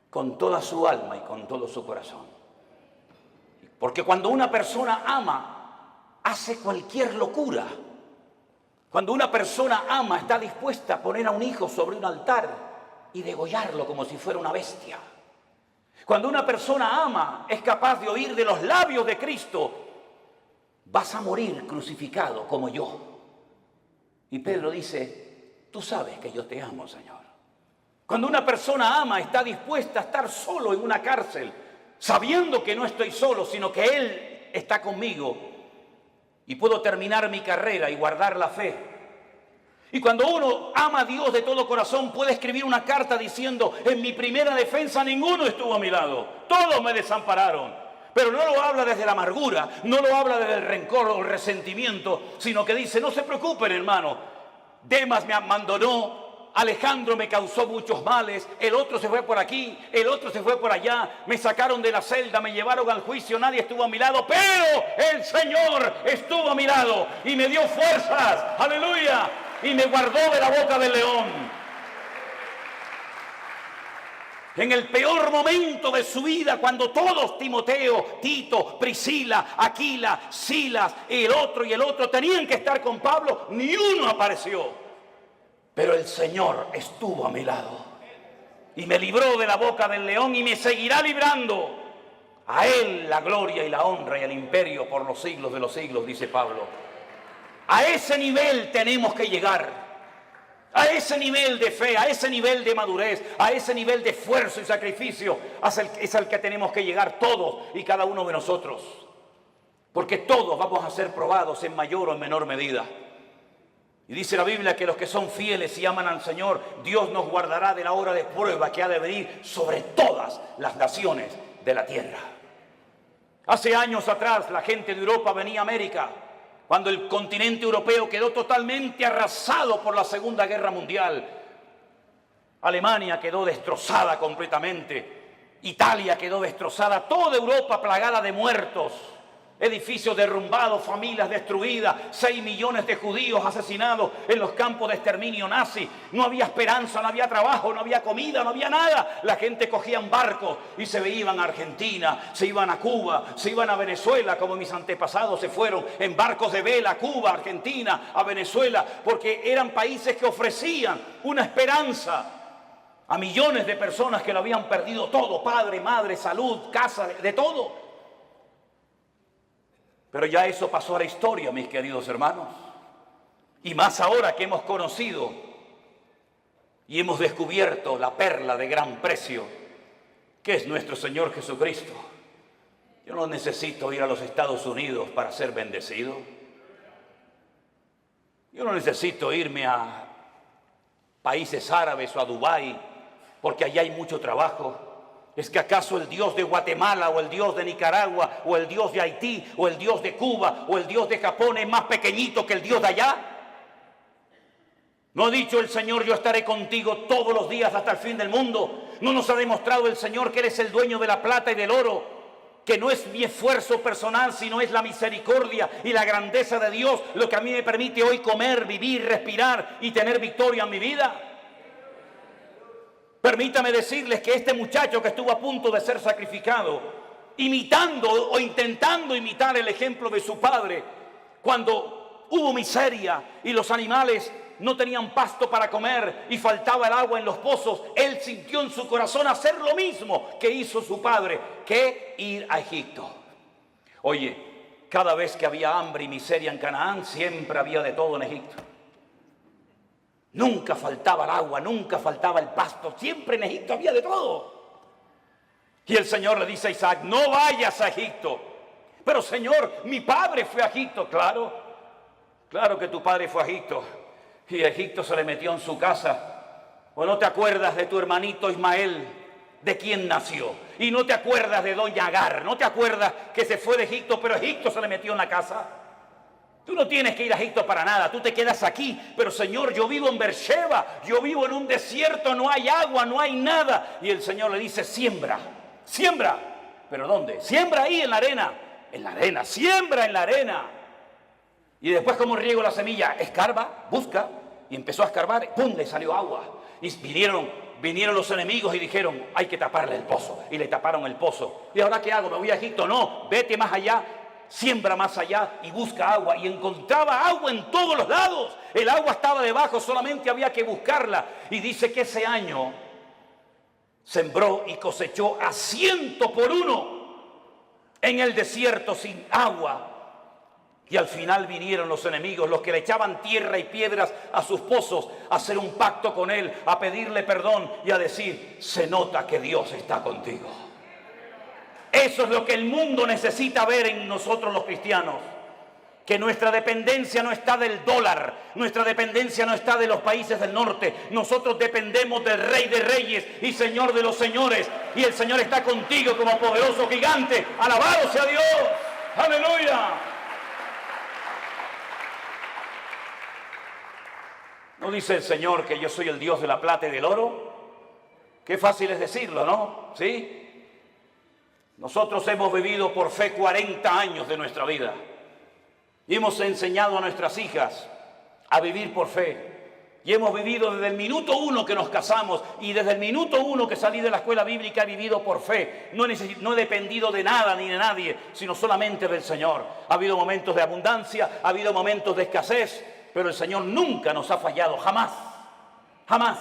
con toda su alma y con todo su corazón. Porque cuando una persona ama, hace cualquier locura. Cuando una persona ama, está dispuesta a poner a un hijo sobre un altar y degollarlo como si fuera una bestia. Cuando una persona ama, es capaz de oír de los labios de Cristo, vas a morir crucificado como yo. Y Pedro dice, tú sabes que yo te amo, Señor. Cuando una persona ama, está dispuesta a estar solo en una cárcel, sabiendo que no estoy solo, sino que Él está conmigo y puedo terminar mi carrera y guardar la fe. Y cuando uno ama a Dios de todo corazón, puede escribir una carta diciendo, en mi primera defensa ninguno estuvo a mi lado, todos me desampararon. Pero no lo habla desde la amargura, no lo habla desde el rencor o el resentimiento, sino que dice, no se preocupen, hermano, Demas me abandonó, Alejandro me causó muchos males, el otro se fue por aquí, el otro se fue por allá, me sacaron de la celda, me llevaron al juicio, nadie estuvo a mi lado, pero el Señor estuvo a mi lado y me dio fuerzas, aleluya, y me guardó de la boca del león. En el peor momento de su vida, cuando todos, Timoteo, Tito, Priscila, Aquila, Silas, el otro, tenían que estar con Pablo, ni uno apareció. Pero el Señor estuvo a mi lado y me libró de la boca del león y me seguirá librando. A Él la gloria y la honra y el imperio por los siglos de los siglos, dice Pablo. A ese nivel tenemos que llegar. A ese nivel de fe, a ese nivel de madurez, a ese nivel de esfuerzo y sacrificio es al que tenemos que llegar todos y cada uno de nosotros. Porque todos vamos a ser probados en mayor o en menor medida. Y dice la Biblia que los que son fieles y aman al Señor, Dios nos guardará de la hora de prueba que ha de venir sobre todas las naciones de la tierra. Hace años atrás la gente de Europa venía a América, cuando el continente europeo quedó totalmente arrasado por la Segunda Guerra Mundial. Alemania quedó destrozada completamente, Italia quedó destrozada, toda Europa plagada de muertos, edificios derrumbados, familias destruidas, 6 millones de judíos asesinados en los campos de exterminio nazi. No había esperanza, no había trabajo, no había comida, no había nada. La gente cogía barcos y se iban a Argentina, se iban a Cuba, se iban a Venezuela, como mis antepasados se fueron en barcos de vela a Cuba, Argentina, a Venezuela, porque eran países que ofrecían una esperanza a millones de personas que lo habían perdido todo, padre, madre, salud, casa, de todo. Pero ya eso pasó a la historia, mis queridos hermanos. Y más ahora que hemos conocido y hemos descubierto la perla de gran precio, que es nuestro Señor Jesucristo. Yo no necesito ir a los Estados Unidos para ser bendecido. Yo no necesito irme a países árabes o a Dubái, porque allá hay mucho trabajo. ¿Es que acaso el Dios de Guatemala o el Dios de Nicaragua o el Dios de Haití o el Dios de Cuba o el Dios de Japón es más pequeñito que el Dios de allá? ¿No ha dicho el Señor, yo estaré contigo todos los días hasta el fin del mundo? ¿No nos ha demostrado el Señor que eres el dueño de la plata y del oro? Que no es mi esfuerzo personal, sino es la misericordia y la grandeza de Dios lo que a mí me permite hoy comer, vivir, respirar y tener victoria en mi vida. Permítame decirles que este muchacho que estuvo a punto de ser sacrificado, imitando o intentando imitar el ejemplo de su padre, cuando hubo miseria y los animales no tenían pasto para comer y faltaba el agua en los pozos, él sintió en su corazón hacer lo mismo que hizo su padre, que ir a Egipto. Oye, cada vez que había hambre y miseria en Canaán, siempre había de todo en Egipto. Nunca faltaba el agua, nunca faltaba el pasto, siempre en Egipto había de todo. Y el Señor le dice a Isaac, no vayas a Egipto. Pero Señor, mi padre fue a Egipto. Claro que tu padre fue a Egipto. Y Egipto se le metió en su casa. ¿O no te acuerdas de tu hermanito Ismael, de quién nació? Y no te acuerdas de doña Agar, no te acuerdas que se fue de Egipto, pero Egipto se le metió en la casa. Tú no tienes que ir a Egipto para nada, tú te quedas aquí. Pero Señor, yo vivo en Beersheba, yo vivo en un desierto, no hay agua, no hay nada. Y el Señor le dice, siembra. ¿Pero dónde? Siembra ahí en la arena, siembra en la arena. Y después, ¿cómo riego la semilla? Escarba, busca, y empezó a escarbar, ¡pum!, le salió agua. Y vinieron los enemigos y dijeron, hay que taparle el pozo. Y le taparon el pozo. ¿Y ahora qué hago? ¿Me voy a Egipto? No, vete más allá, siembra más allá y busca agua. Y encontraba agua en todos los lados. El agua estaba debajo, solamente había que buscarla. Y dice que ese año sembró y cosechó a 100 por 1 en el desierto sin agua. Y al final vinieron los enemigos, los que le echaban tierra y piedras a sus pozos, a hacer un pacto con él, a pedirle perdón y a decir, se nota que Dios está contigo. Eso es lo que el mundo necesita ver en nosotros los cristianos. Que nuestra dependencia no está del dólar, nuestra dependencia no está de los países del norte. Nosotros dependemos del Rey de Reyes y Señor de los señores. Y el Señor está contigo como poderoso gigante. ¡Alabado sea Dios! ¡Aleluya! ¿No dice el Señor que yo soy el Dios de la plata y del oro? Qué fácil es decirlo, ¿no? ¿Sí? Nosotros hemos vivido por fe 40 años de nuestra vida. Y hemos enseñado a nuestras hijas a vivir por fe. Y hemos vivido desde el minuto 1 que nos casamos y desde el minuto 1 que salí de la escuela bíblica he vivido por fe. No he dependido de nada ni de nadie, sino solamente del Señor. Ha habido momentos de abundancia, ha habido momentos de escasez, pero el Señor nunca nos ha fallado, jamás, jamás.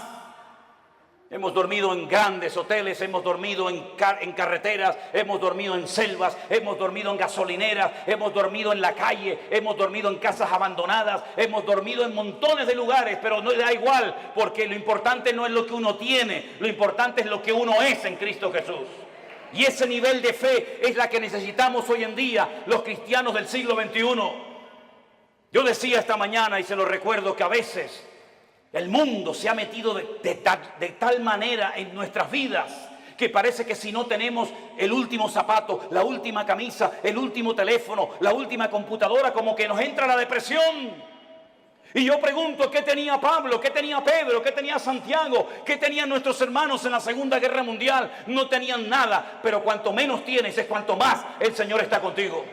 Hemos dormido en grandes hoteles, hemos dormido en carreteras, hemos dormido en selvas, hemos dormido en gasolineras, hemos dormido en la calle, hemos dormido en casas abandonadas, hemos dormido en montones de lugares, pero no da igual, porque lo importante no es lo que uno tiene, lo importante es lo que uno es en Cristo Jesús. Y ese nivel de fe es la que necesitamos hoy en día los cristianos del siglo XXI. Yo decía esta mañana y se lo recuerdo que a veces el mundo se ha metido de tal manera en nuestras vidas que parece que si no tenemos el último zapato, la última camisa, el último teléfono, la última computadora, como que nos entra la depresión. Y yo pregunto, ¿qué tenía Pablo? ¿Qué tenía Pedro? ¿Qué tenía Santiago? ¿Qué tenían nuestros hermanos en la Segunda Guerra Mundial? No tenían nada, pero cuanto menos tienes es cuanto más el Señor está contigo.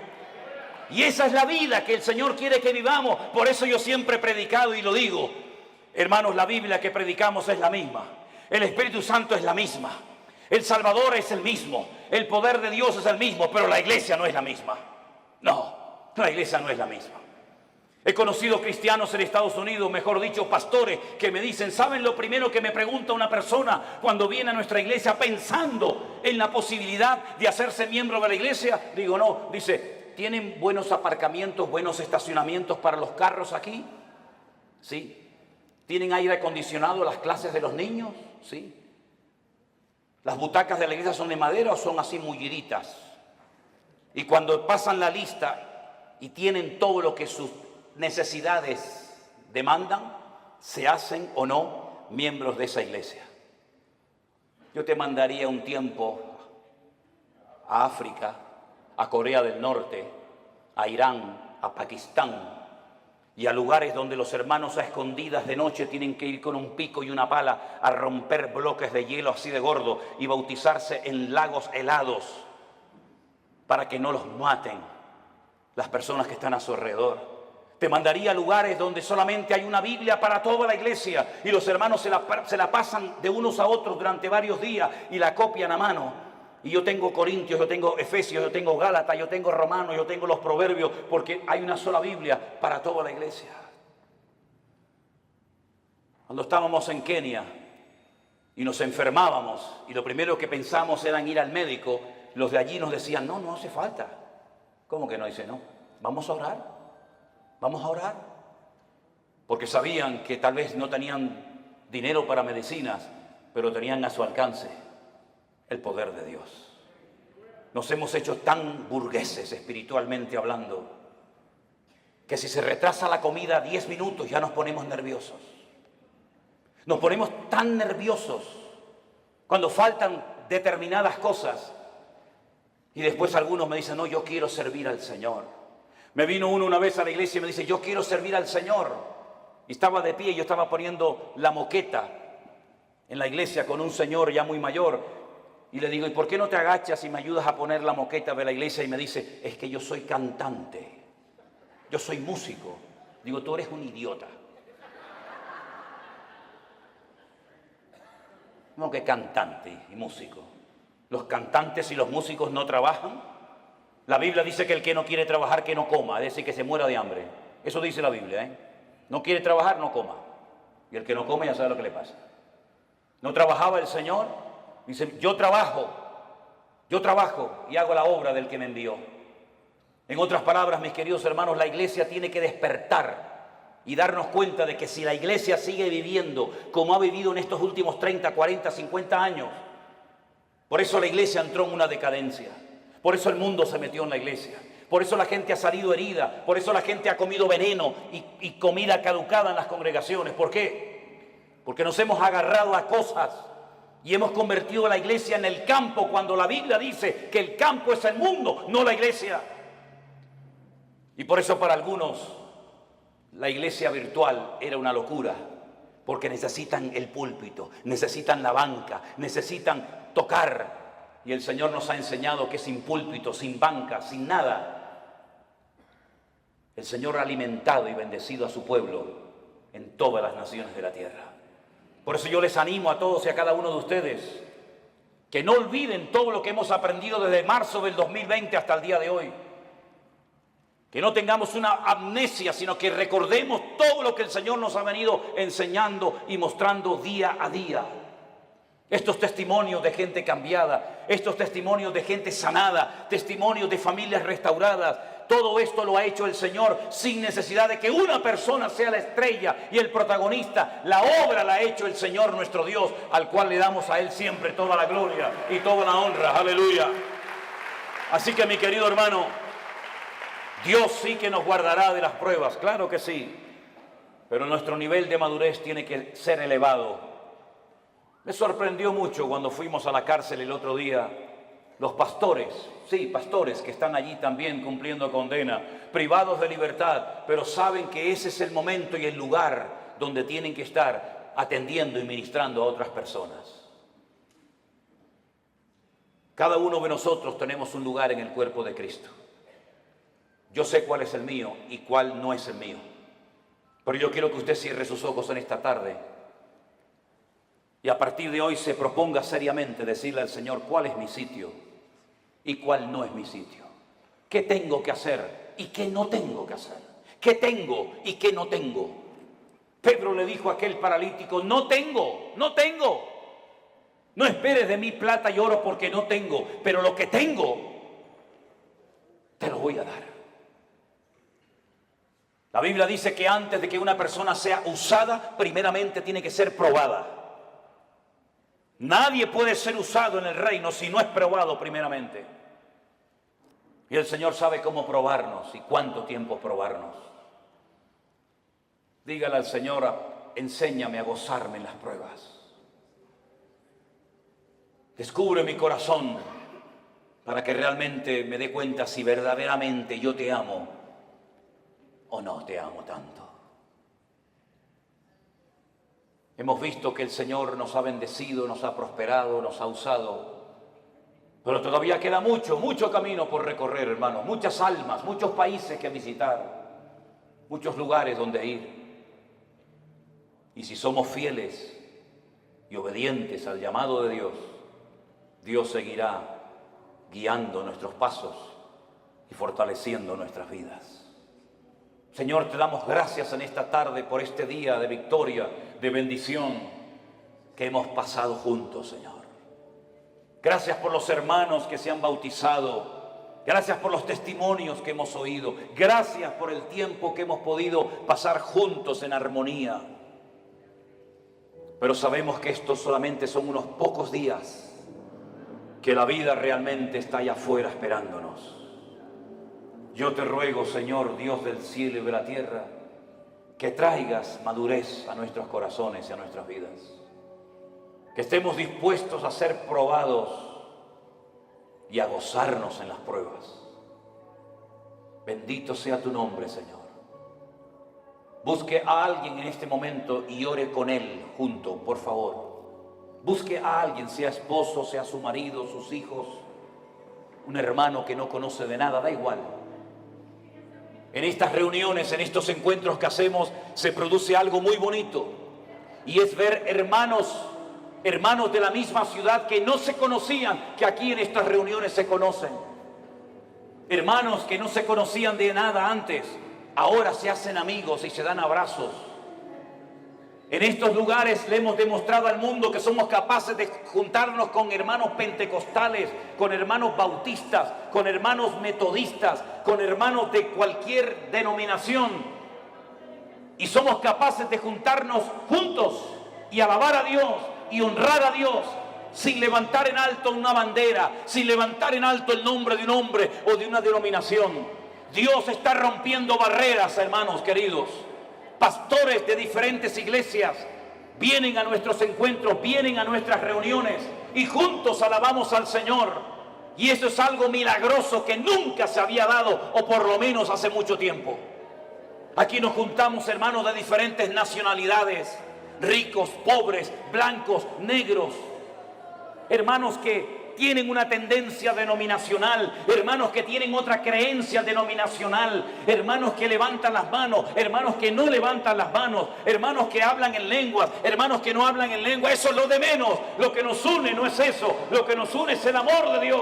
Y esa es la vida que el Señor quiere que vivamos. Por eso yo siempre he predicado y lo digo. Hermanos, la Biblia que predicamos es la misma. El Espíritu Santo es la misma. El Salvador es el mismo. El poder de Dios es el mismo. Pero la iglesia no es la misma. No, la iglesia no es la misma. He conocido cristianos en Estados Unidos, mejor dicho, pastores, que me dicen, ¿saben lo primero que me pregunta una persona cuando viene a nuestra iglesia pensando en la posibilidad de hacerse miembro de la iglesia? Digo, no, dice, ¿tienen buenos aparcamientos, buenos estacionamientos para los carros aquí? ¿sí? ¿Tienen aire acondicionado las clases de los niños? ¿Sí? ¿Las butacas de la iglesia son de madera o son así mulliditas? Y cuando pasan la lista y tienen todo lo que sus necesidades demandan, ¿se hacen o no miembros de esa iglesia? Yo te mandaría un tiempo a África, a Corea del Norte, a Irán, a Pakistán y a lugares donde los hermanos a escondidas de noche tienen que ir con un pico y una pala a romper bloques de hielo así de gordo y bautizarse en lagos helados para que no los maten las personas que están a su alrededor. Te mandaría a lugares donde solamente hay una Biblia para toda la iglesia y los hermanos se la pasan de unos a otros durante varios días y la copian a mano. Y yo tengo Corintios, yo tengo Efesios, yo tengo Gálatas, yo tengo Romanos, yo tengo los Proverbios, porque hay una sola Biblia para toda la iglesia. Cuando estábamos en Kenia y nos enfermábamos y lo primero que pensamos era en ir al médico, los de allí nos decían, no, no hace falta. ¿Cómo que no? Dice, no, vamos a orar, vamos a orar. Porque sabían que tal vez no tenían dinero para medicinas, pero tenían a su alcance el poder de Dios. Nos hemos hecho tan burgueses espiritualmente hablando que si se retrasa la comida 10 minutos ya nos ponemos nerviosos. Nos ponemos tan nerviosos cuando faltan determinadas cosas y después algunos me dicen, no, yo quiero servir al Señor. Me vino uno una vez a la iglesia y me dice, yo quiero servir al Señor. Y estaba de pie y yo estaba poniendo la moqueta en la iglesia con un señor ya muy mayor. Y le digo, ¿y por qué no te agachas y me ayudas a poner la moqueta de la iglesia? Y me dice, es que yo soy cantante, yo soy músico. Digo, tú eres un idiota. ¿Cómo que cantante y músico? ¿Los cantantes y los músicos no trabajan? La Biblia dice que el que no quiere trabajar, que no coma, es decir, que se muera de hambre. Eso dice la Biblia, ¿eh? No quiere trabajar, no coma. Y el que no come ya sabe lo que le pasa. ¿No trabajaba el Señor? Dice, yo trabajo y hago la obra del que me envió. En otras palabras, mis queridos hermanos, la iglesia tiene que despertar y darnos cuenta de que si la iglesia sigue viviendo como ha vivido en estos últimos 30, 40, 50 años, por eso la iglesia entró en una decadencia, por eso el mundo se metió en la iglesia, por eso la gente ha salido herida, por eso la gente ha comido veneno y comida caducada en las congregaciones. ¿Por qué? Porque nos hemos agarrado a cosas y hemos convertido la iglesia en el campo, cuando la Biblia dice que el campo es el mundo, no la iglesia. Y por eso para algunos la iglesia virtual era una locura, porque necesitan el púlpito, necesitan la banca, necesitan tocar. Y el Señor nos ha enseñado que sin púlpito, sin banca, sin nada, el Señor ha alimentado y bendecido a su pueblo en todas las naciones de la tierra. Por eso yo les animo a todos y a cada uno de ustedes que no olviden todo lo que hemos aprendido desde marzo del 2020 hasta el día de hoy. Que no tengamos una amnesia, sino que recordemos todo lo que el Señor nos ha venido enseñando y mostrando día a día. Estos testimonios de gente cambiada, estos testimonios de gente sanada, testimonios de familias restauradas, todo esto lo ha hecho el Señor sin necesidad de que una persona sea la estrella y el protagonista. La obra la ha hecho el Señor nuestro Dios, al cual le damos a Él siempre toda la gloria y toda la honra. Aleluya. Así que, mi querido hermano, Dios sí que nos guardará de las pruebas, claro que sí, pero nuestro nivel de madurez tiene que ser elevado. Me sorprendió mucho cuando fuimos a la cárcel el otro día, los pastores, sí, pastores que están allí también cumpliendo condena, privados de libertad, pero saben que ese es el momento y el lugar donde tienen que estar atendiendo y ministrando a otras personas. Cada uno de nosotros tenemos un lugar en el cuerpo de Cristo. Yo sé cuál es el mío y cuál no es el mío. Pero yo quiero que usted cierre sus ojos en esta tarde y a partir de hoy se proponga seriamente decirle al Señor cuál es mi sitio y cuál no es mi sitio. ¿Qué tengo que hacer y qué no tengo que hacer? ¿Qué tengo y qué no tengo? Pedro le dijo a aquel paralítico, no tengo. No esperes de mí plata y oro porque no tengo, pero lo que tengo te lo voy a dar. La Biblia dice que antes de que una persona sea usada, primeramente tiene que ser probada. Nadie puede ser usado en el reino si no es probado primeramente. Y el Señor sabe cómo probarnos y cuánto tiempo probarnos. Dígale al Señor, enséñame a gozarme en las pruebas. Descubre mi corazón para que realmente me dé cuenta si verdaderamente yo te amo o no te amo tanto. Hemos visto que el Señor nos ha bendecido, nos ha prosperado, nos ha usado. Pero todavía queda mucho camino por recorrer, hermanos. Muchas almas, muchos países que visitar, muchos lugares donde ir. Y si somos fieles y obedientes al llamado de Dios, Dios seguirá guiando nuestros pasos y fortaleciendo nuestras vidas. Señor, te damos gracias en esta tarde por este día de victoria, de bendición que hemos pasado juntos, Señor. Gracias por los hermanos que se han bautizado. Gracias por los testimonios que hemos oído. Gracias por el tiempo que hemos podido pasar juntos en armonía. Pero sabemos que estos solamente son unos pocos días, que la vida realmente está allá afuera esperándonos. Yo te ruego, Señor, Dios del cielo y de la tierra, que traigas madurez a nuestros corazones y a nuestras vidas. Que estemos dispuestos a ser probados y a gozarnos en las pruebas. Bendito sea tu nombre, Señor. Busque a alguien en este momento y ore con él junto, por favor. Busque a alguien, sea esposo, sea su marido, sus hijos, un hermano que no conoce de nada, da igual. En estas reuniones, en estos encuentros que hacemos, se produce algo muy bonito. Y es ver hermanos de la misma ciudad que no se conocían, que aquí en estas reuniones se conocen. Hermanos que no se conocían de nada antes, ahora se hacen amigos y se dan abrazos. En estos lugares le hemos demostrado al mundo que somos capaces de juntarnos con hermanos pentecostales, con hermanos bautistas, con hermanos metodistas, con hermanos de cualquier denominación. Y somos capaces de juntarnos juntos y alabar a Dios y honrar a Dios sin levantar en alto una bandera, sin levantar en alto el nombre de un hombre o de una denominación. Dios está rompiendo barreras, hermanos queridos. Pastores de diferentes iglesias vienen a nuestros encuentros, vienen a nuestras reuniones y juntos alabamos al Señor. Y eso es algo milagroso que nunca se había dado, o por lo menos hace mucho tiempo. Aquí nos juntamos hermanos de diferentes nacionalidades, ricos, pobres, blancos, negros, hermanos que tienen una tendencia denominacional, hermanos que tienen otra creencia denominacional, hermanos que levantan las manos, hermanos que no levantan las manos, hermanos que hablan en lenguas, hermanos que no hablan en lengua. Eso es lo de menos. Lo que nos une no es eso, lo que nos une es el amor de Dios.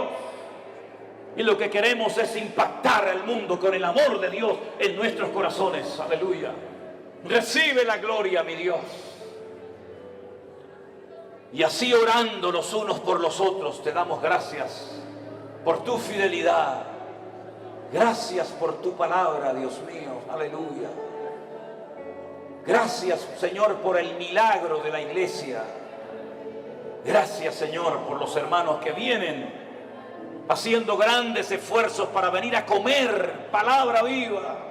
Y lo que queremos es impactar al mundo con el amor de Dios en nuestros corazones. Aleluya. Recibe la gloria, mi Dios. Y así orando los unos por los otros, te damos gracias por tu fidelidad. Gracias por tu palabra, Dios mío. Aleluya. Gracias, Señor, por el milagro de la iglesia. Gracias, Señor, por los hermanos que vienen haciendo grandes esfuerzos para venir a comer palabra viva.